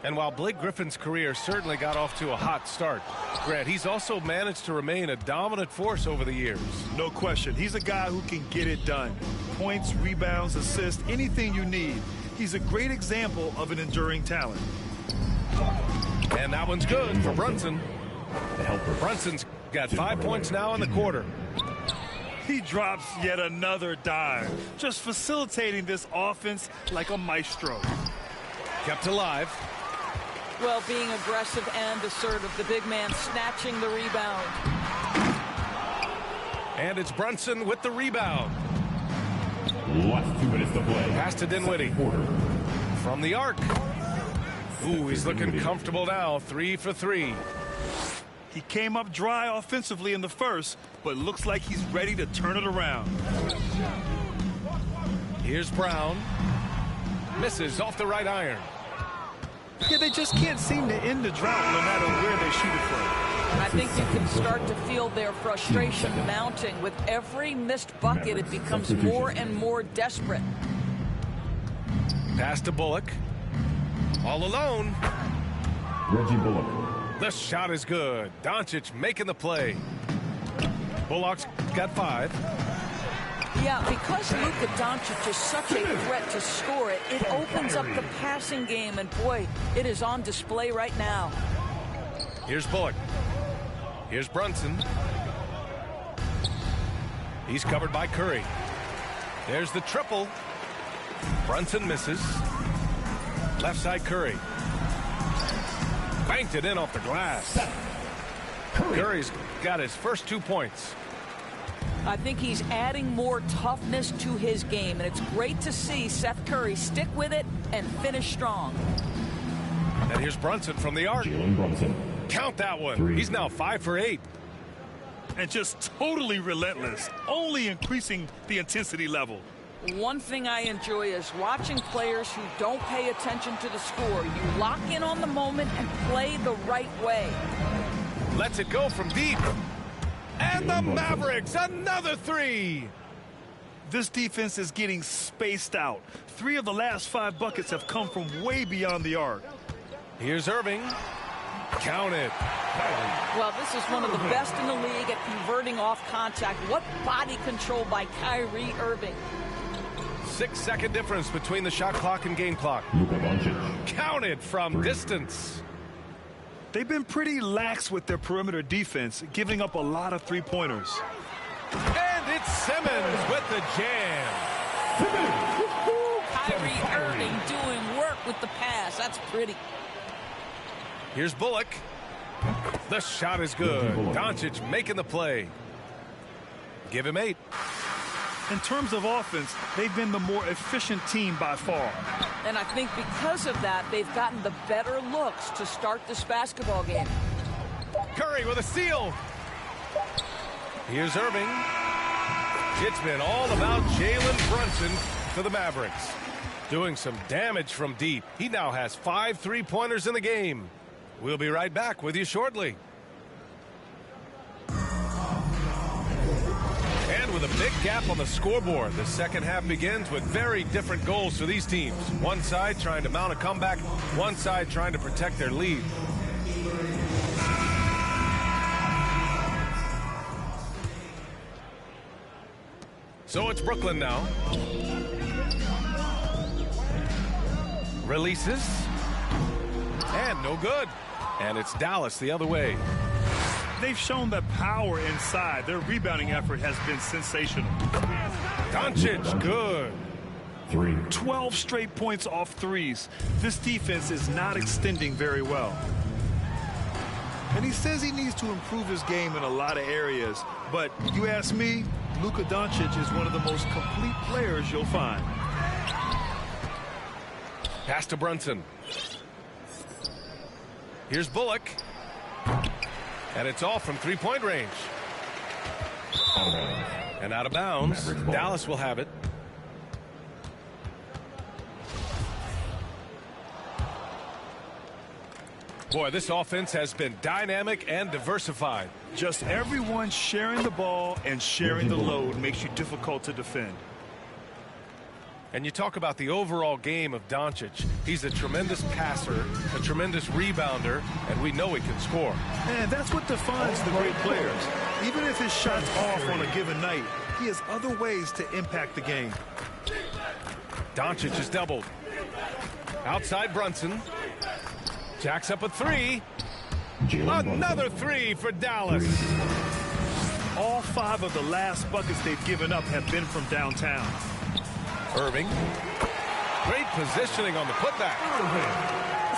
And while Blake Griffin's career certainly got off to a hot start, Grant, he's also managed to remain a dominant force over the years. No question. He's a guy who can get it done. Points, rebounds, assists, anything you need. He's a great example of an enduring talent. And that one's good for Brunson. Brunson's got 5 points now in the quarter. He drops yet another dive, just facilitating this offense like a maestro. Kept alive. Well, being aggressive and assertive, the big man snatching the rebound. And it's Brunson with the rebound. Last 2 minutes to play. Pass to Dinwiddie. From the arc. Ooh, he's looking comfortable now. 3 for 3. He came up dry offensively in the first, but looks like he's ready to turn it around. Here's Brown. Misses off the right iron. Yeah, they just can't seem to end the drought no matter where they shoot it from. I think you can start to feel their frustration mounting. With every missed bucket, it becomes more and more desperate. Pass to Bullock. All alone. Reggie Bullock. The shot is good. Doncic making the play. Bullock's got 5. Yeah, because Luka Doncic is such a threat to score it, it opens up the passing game, and boy, it is on display right now. Here's Bullock. Here's Brunson. He's covered by Curry. There's the triple. Brunson misses. Left side Curry. Banked it in off the glass. Curry's got his first 2 points. I think he's adding more toughness to his game, and it's great to see Seth Curry stick with it and finish strong. And here's Brunson from the arc. Jalen Brunson. Count that one. He's now 5 for 8. And just totally relentless, only increasing the intensity level. One thing I enjoy is watching players who don't pay attention to the score. You lock in on the moment and play the right way. Lets it go from deep. And the Mavericks, another 3. This defense is getting spaced out. 3 of the last 5 buckets have come from way beyond the arc. Here's Irving. Count it. Well, this is one of the best in the league at converting off contact. What body control by Kyrie Irving. 6-second difference between the shot clock and game clock. Luka Doncic. Counted from distance. They've been pretty lax with their perimeter defense, giving up a lot of three-pointers. And it's Simmons with the jam. Kyrie Irving doing work with the pass. That's pretty. Here's Bullock. The shot is good. Doncic making the play. Give him 8. In terms of offense, they've been the more efficient team by far. And I think because of that, they've gotten the better looks to start this basketball game. Curry with a steal. Here's Irving. It's been all about Jalen Brunson for the Mavericks. Doing some damage from deep. He now has 5 3-pointers in the game. We'll be right back with you shortly. And with a big gap on the scoreboard, the second half begins with very different goals for these teams. One side trying to mount a comeback, one side trying to protect their lead. So it's Brooklyn now. Releases. And no good. And it's Dallas the other way. They've shown the power inside. Their rebounding effort has been sensational. Doncic, good. 12 straight points off threes. This defense is not extending very well. And he says he needs to improve his game in a lot of areas. But you ask me, Luka Doncic is one of the most complete players you'll find. Pass to Brunson. Here's Bullock. And it's all from 3-point range. And out of bounds. Dallas will have it. Boy, this offense has been dynamic and diversified. Just everyone sharing the ball and sharing the load makes you difficult to defend. And you talk about the overall game of Doncic. He's a tremendous passer, a tremendous rebounder, and we know he can score. And that's what defines the great players. Even if his shot's off on a given night, he has other ways to impact the game. Doncic is doubled. Outside Brunson. Jacks up a 3. Another 3 for Dallas. All 5 of the last buckets they've given up have been from downtown. Irving. Great positioning on the putback.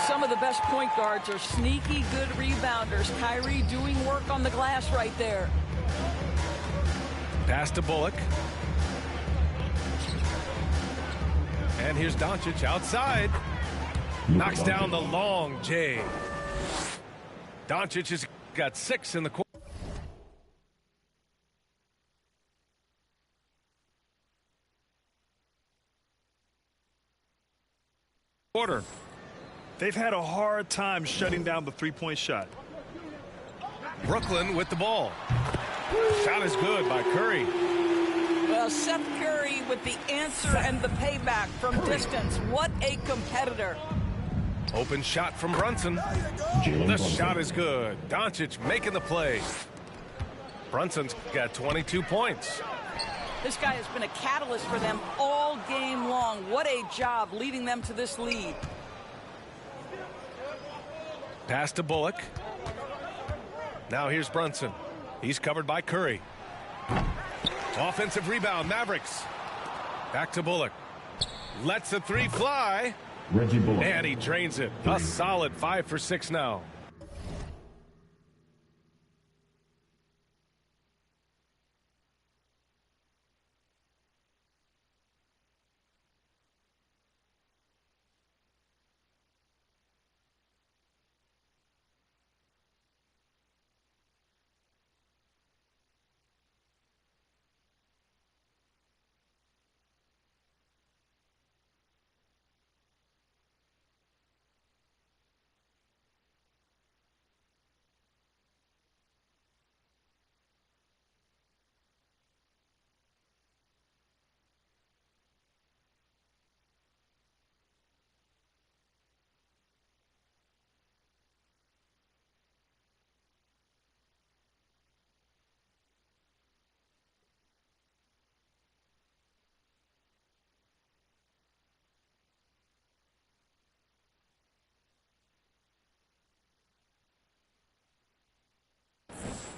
Some of the best point guards are sneaky good rebounders. Kyrie doing work on the glass right there. Pass to Bullock. And here's Doncic outside. Knocks down the long J. Doncic has got 6 in the quarter. They've had a hard time shutting down the three-point shot. Brooklyn with the ball. Shot is good by Curry. Well, Seth Curry with the answer and the payback from distance. What a competitor. Open shot from Brunson. The shot is good. Doncic making the play. Brunson's got 22 points. This guy has been a catalyst for them all game long. What a job leading them to this lead. Pass to Bullock. Now here's Brunson. He's covered by Curry. Offensive rebound, Mavericks. Back to Bullock. Lets the 3 fly. Reggie Bullock. And he drains it. A solid 5 for 6 now.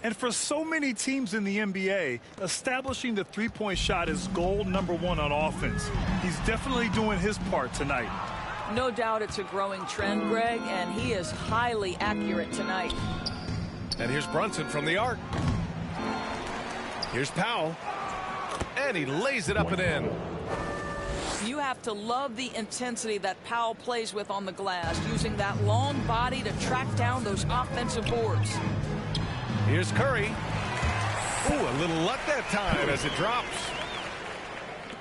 And for so many teams in the NBA, establishing the three-point shot is goal number one on offense. He's definitely doing his part tonight. No doubt it's a growing trend, Greg, and he is highly accurate tonight. And here's Brunson from the arc. Here's Powell. And he lays it up and in. You have to love the intensity that Powell plays with on the glass, using that long body to track down those offensive boards. Here's Curry. Ooh, a little luck that time as it drops.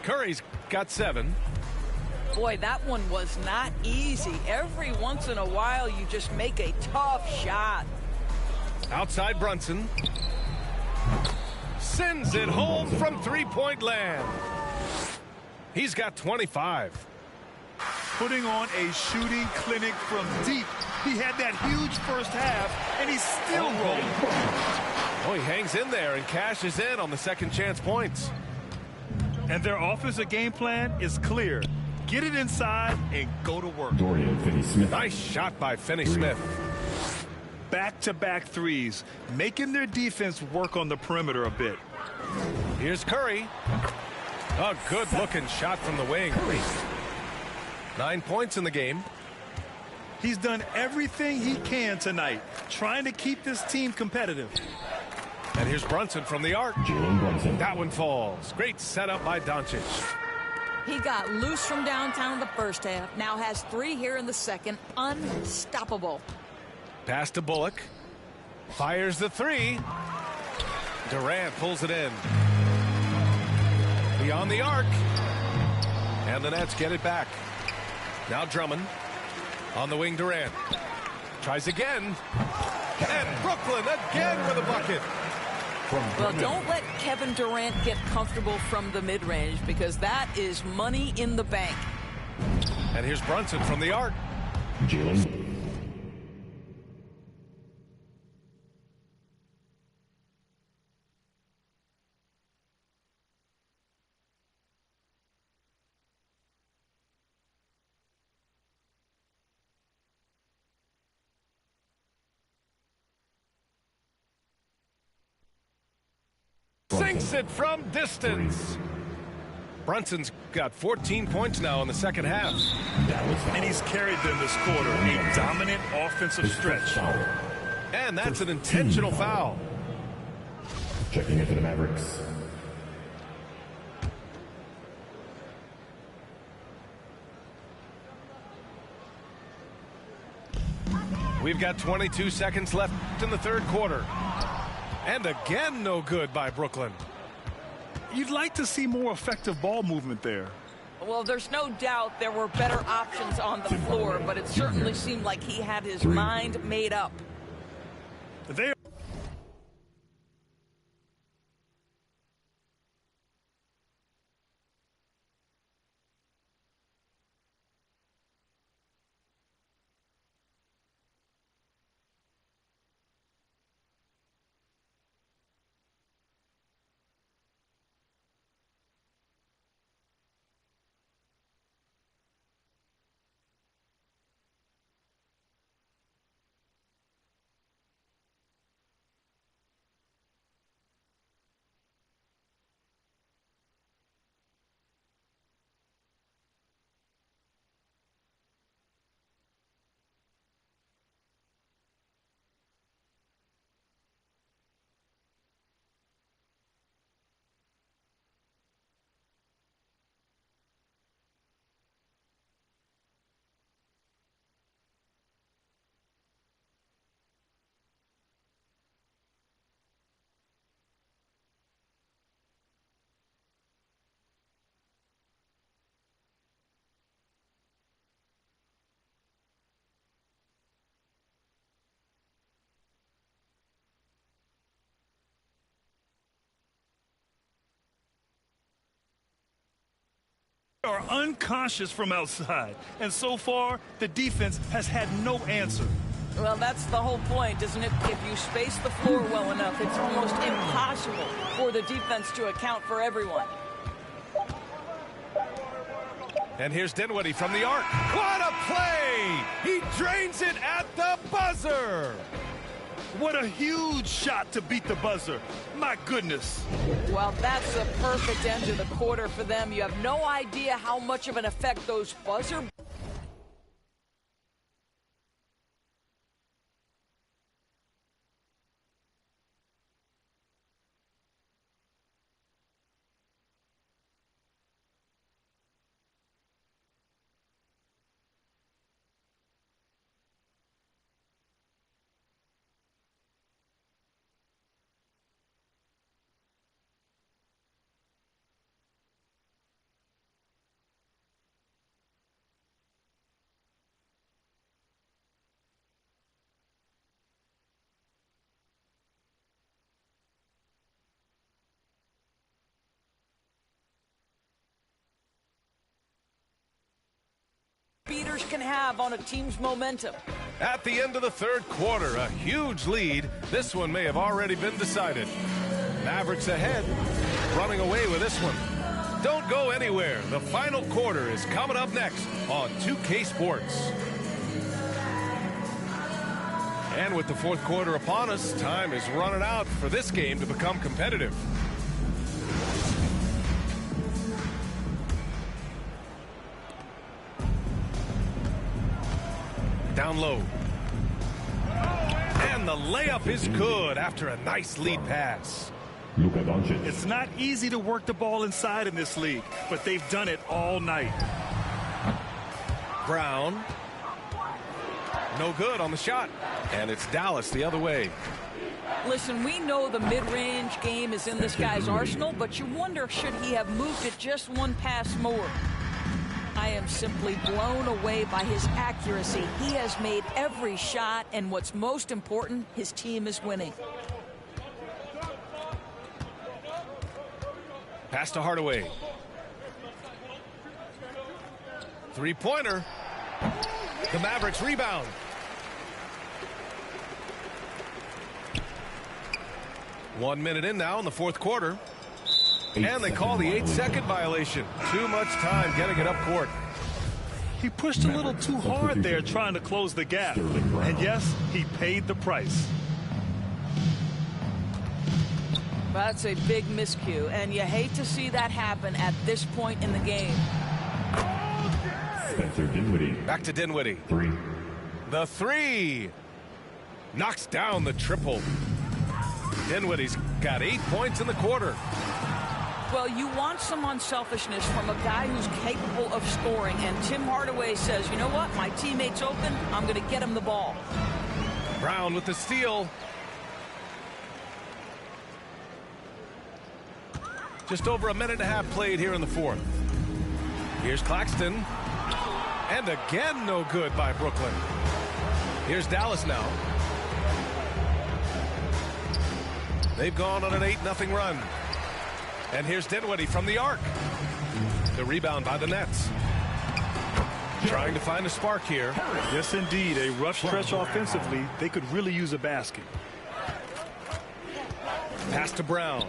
Curry's got 7. Boy, that one was not easy. Every once in a while, you just make a tough shot. Outside Brunson. Sends it home from three-point land. He's got 25. Putting on a shooting clinic from deep. He had that huge first half, and he's still rolling. Oh, he hangs in there and cashes in on the second chance points. And their offensive game plan is clear. Get it inside and go to work. Dorian Finney-Smith. Nice shot by Finney-Smith. Back-to-back threes, making their defense work on the perimeter a bit. Here's Curry. A good-looking shot from the wing. 9 points in the game. He's done everything he can tonight, trying to keep this team competitive. And here's Brunson from the arc. Jalen Brunson. That one falls. Great setup by Doncic. He got loose from downtown in the first half. Now has 3 here in the second. Unstoppable. Pass to Bullock. Fires the 3. Durant pulls it in. Beyond the arc. And the Nets get it back. Now Drummond. On the wing, Durant. Tries again. And Brooklyn again with a bucket. Well, don't let Kevin Durant get comfortable from the mid-range, because that is money in the bank. And here's Brunson from the arc. Jalen. Sinks it from distance. Brunson's got 14 points now in the second half. And he's carried them this quarter. A dominant offensive stretch. And that's an intentional foul. Checking into the Mavericks. We've got 22 seconds left in the third quarter. And again, no good by Brooklyn. You'd like to see more effective ball movement there. Well, there's no doubt there were better options on the floor, but it certainly seemed like he had his mind made up. They are unconscious from outside, and so far the defense has had no answer. Well, that's the whole point, isn't it? If you space the floor well enough, it's almost impossible for the defense to account for everyone. And here's Dinwiddie from the arc. What a play! He drains it at the buzzer! What a huge shot to beat the buzzer. My goodness. Well, that's the perfect end to the quarter for them. You have no idea how much of an effect those buzzer beaters can have on a team's momentum. At the end of the third quarter, a huge lead. This one may have already been decided. Mavericks ahead, running away with this one. Don't go anywhere. The final quarter is coming up next on 2K Sports. And with the fourth quarter upon us, time is running out for this game to become competitive. Down low. And the layup is good after a nice lead pass. Luka Doncic. It's not easy to work the ball inside in this league, but they've done it all night. Brown. No good on the shot. And it's Dallas the other way. Listen, we know the mid-range game is in this guy's arsenal, but you wonder, should he have moved it just one pass more? I am simply blown away by his accuracy. He has made every shot, and what's most important, his team is winning. Pass to Hardaway. Three-pointer. The Mavericks rebound. One minute in now in the fourth quarter. And they call the 8-second violation. Too much time getting it up court. He pushed a little too hard there trying to close the gap. And yes, he paid the price. That's a big miscue, and you hate to see that happen at this point in the game. Spencer Dinwiddie. Back to Dinwiddie. Three. The three. Knocks down the triple. Dinwiddie's got 8 points in the quarter. Well, you want some unselfishness from a guy who's capable of scoring, and Tim Hardaway says, you know what, my teammate's open, I'm going to get him the ball. Brown with the steal. Just over a minute and a half played here in the fourth. Here's Claxton. And again, no good by Brooklyn. Here's Dallas now. They've gone on an 8-0 run. And here's Dinwiddie from the arc. The rebound by the Nets. Trying to find a spark here. Yes, indeed. A rough stretch offensively. They could really use a basket. Pass to Brown.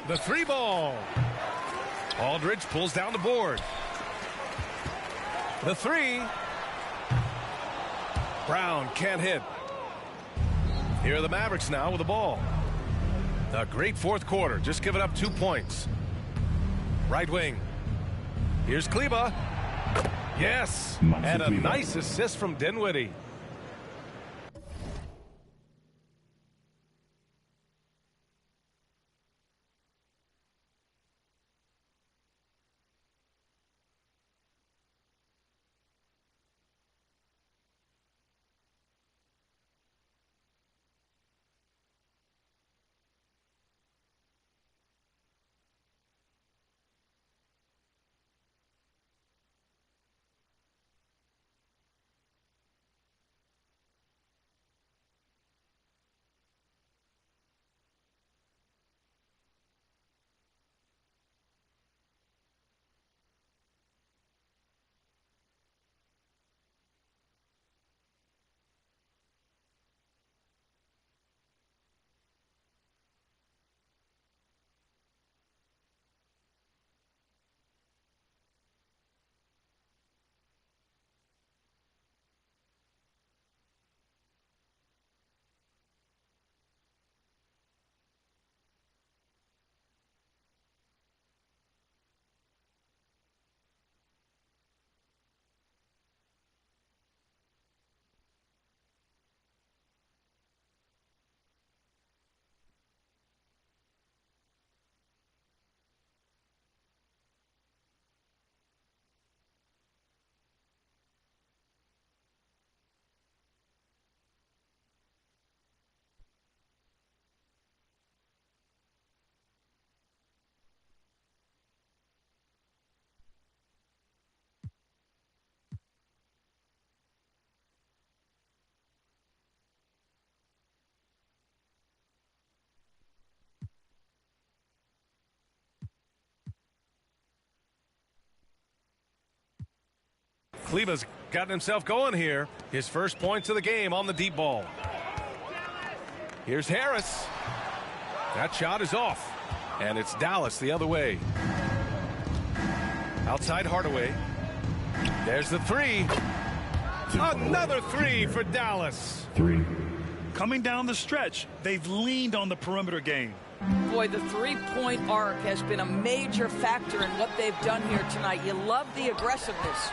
The three ball. Aldridge pulls down the board. The three. Brown can't hit. Here are the Mavericks now with the ball. A great fourth quarter. Just giving up 2 points. Right wing. Here's Kleba. Yes. And a nice assist from Dinwiddie. Kleba's gotten himself going here. His first points of the game on the deep ball. Here's Harris. That shot is off. And it's Dallas the other way. Outside Hardaway. There's the three. Another three for Dallas. Coming down the stretch, they've leaned on the perimeter game. Boy, the three-point arc has been a major factor in what they've done here tonight. You love the aggressiveness.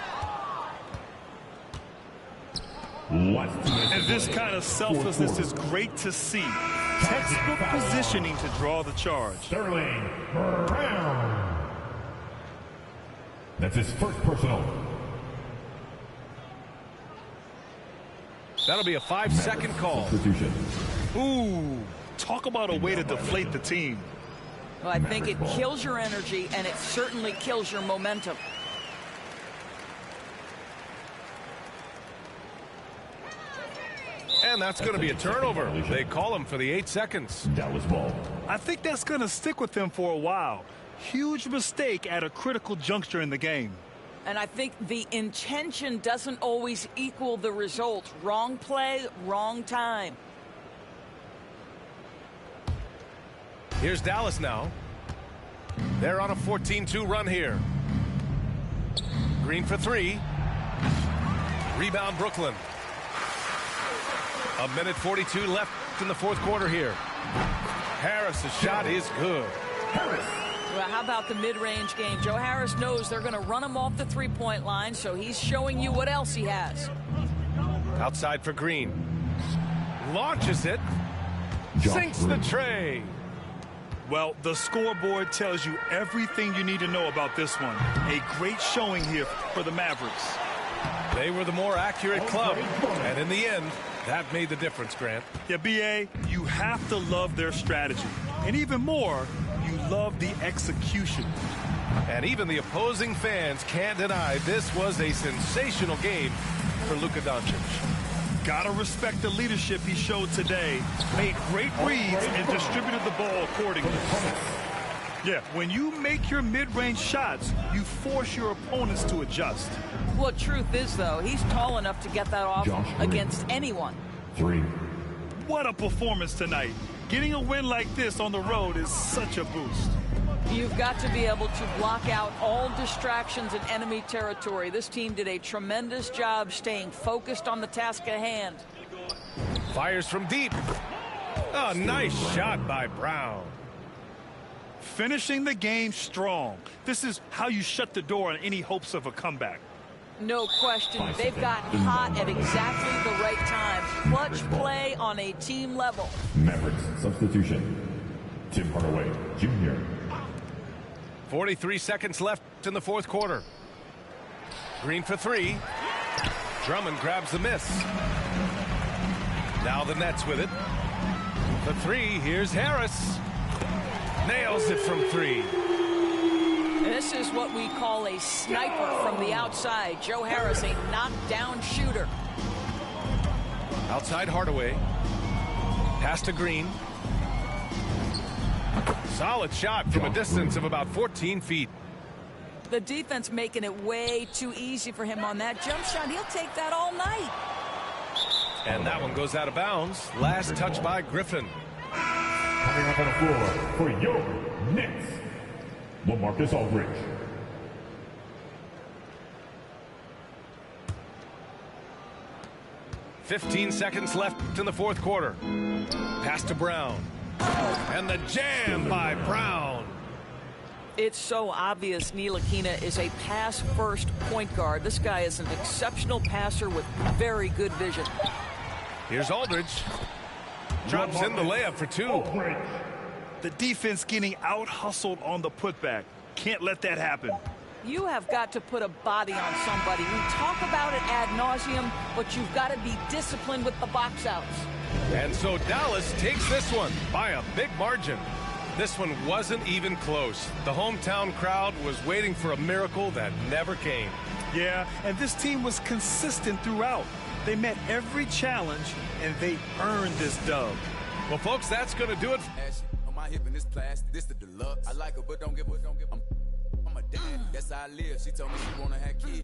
And this kind of selflessness is great to see. Textbook positioning to draw the charge. Sterling Brown. That's his first personal. That'll be a 5-second call. Ooh, talk about a way to deflate the team. Well, I think it kills your energy, and it certainly kills your momentum. And that's going to be a turnover. They call him for the 8 seconds. Dallas ball. I think that's going to stick with them for a while. Huge mistake at a critical juncture in the game. And I think the intention doesn't always equal the result. Wrong play, wrong time. Here's Dallas now. They're on a 14-2 run here. Green for three. Rebound Brooklyn. 1:42 left in the fourth quarter here. Harris' shot is good. Well, how about the mid-range game? Joe Harris knows they're going to run him off the three-point line, so he's showing you what else he has. Outside for Green. Launches it. Sinks the tray. Well, the scoreboard tells you everything you need to know about this one. A great showing here for the Mavericks. They were the more accurate club, and in the end, that made the difference, Grant. Yeah, B.A., you have to love their strategy. And even more, you love the execution. And even the opposing fans can't deny this was a sensational game for Luka Doncic. Gotta respect the leadership he showed today. Made great reads and distributed the ball accordingly. Yeah, when you make your mid-range shots, you force your opponents to adjust. Well, truth is, though, he's tall enough to get that off against anyone. What a performance tonight. Getting a win like this on the road is such a boost. You've got to be able to block out all distractions in enemy territory. This team did a tremendous job staying focused on the task at hand. Fires from deep. Oh, nice shot by Brown. Finishing the game strong. This is how you shut the door on any hopes of a comeback. No question. They've gotten hot at exactly the right time. Clutch play on a team level. Mavericks substitution. Tim Hardaway Jr. 43 seconds left in the fourth quarter. Green for three. Drummond grabs the miss. Now the Nets with it. The three. Here's Harris. Nails it from three. This is what we call a sniper from the outside. Joe Harris, a knockdown shooter. Outside Hardaway. Pass to Green. Solid shot from a distance of about 14 feet. The defense making it way too easy for him on that jump shot. He'll take that all night. And that one goes out of bounds. Last touch by Griffin. Coming up on the floor for your Knicks, LaMarcus Aldridge. "15 seconds left in the fourth quarter. Pass to Brown. And the jam by Brown. It's so obvious Ntilikina is a pass-first point guard. This guy is an exceptional passer with very good vision. Here's Aldridge. Drops in the layup for two. The defense getting out-hustled on the putback. Can't let that happen. You have got to put a body on somebody. We talk about it ad nauseum, but you've got to be disciplined with the box outs. And so Dallas takes this one by a big margin. This one wasn't even close. The hometown crowd was waiting for a miracle that never came. Yeah, and this team was consistent throughout. They met every challenge, and they earned this dub. Well, folks, that's going to do it. On my hip in this plastic, this the deluxe. I like her, but don't give a. I'm a dad. That's how I live. She told me she wanna have kids.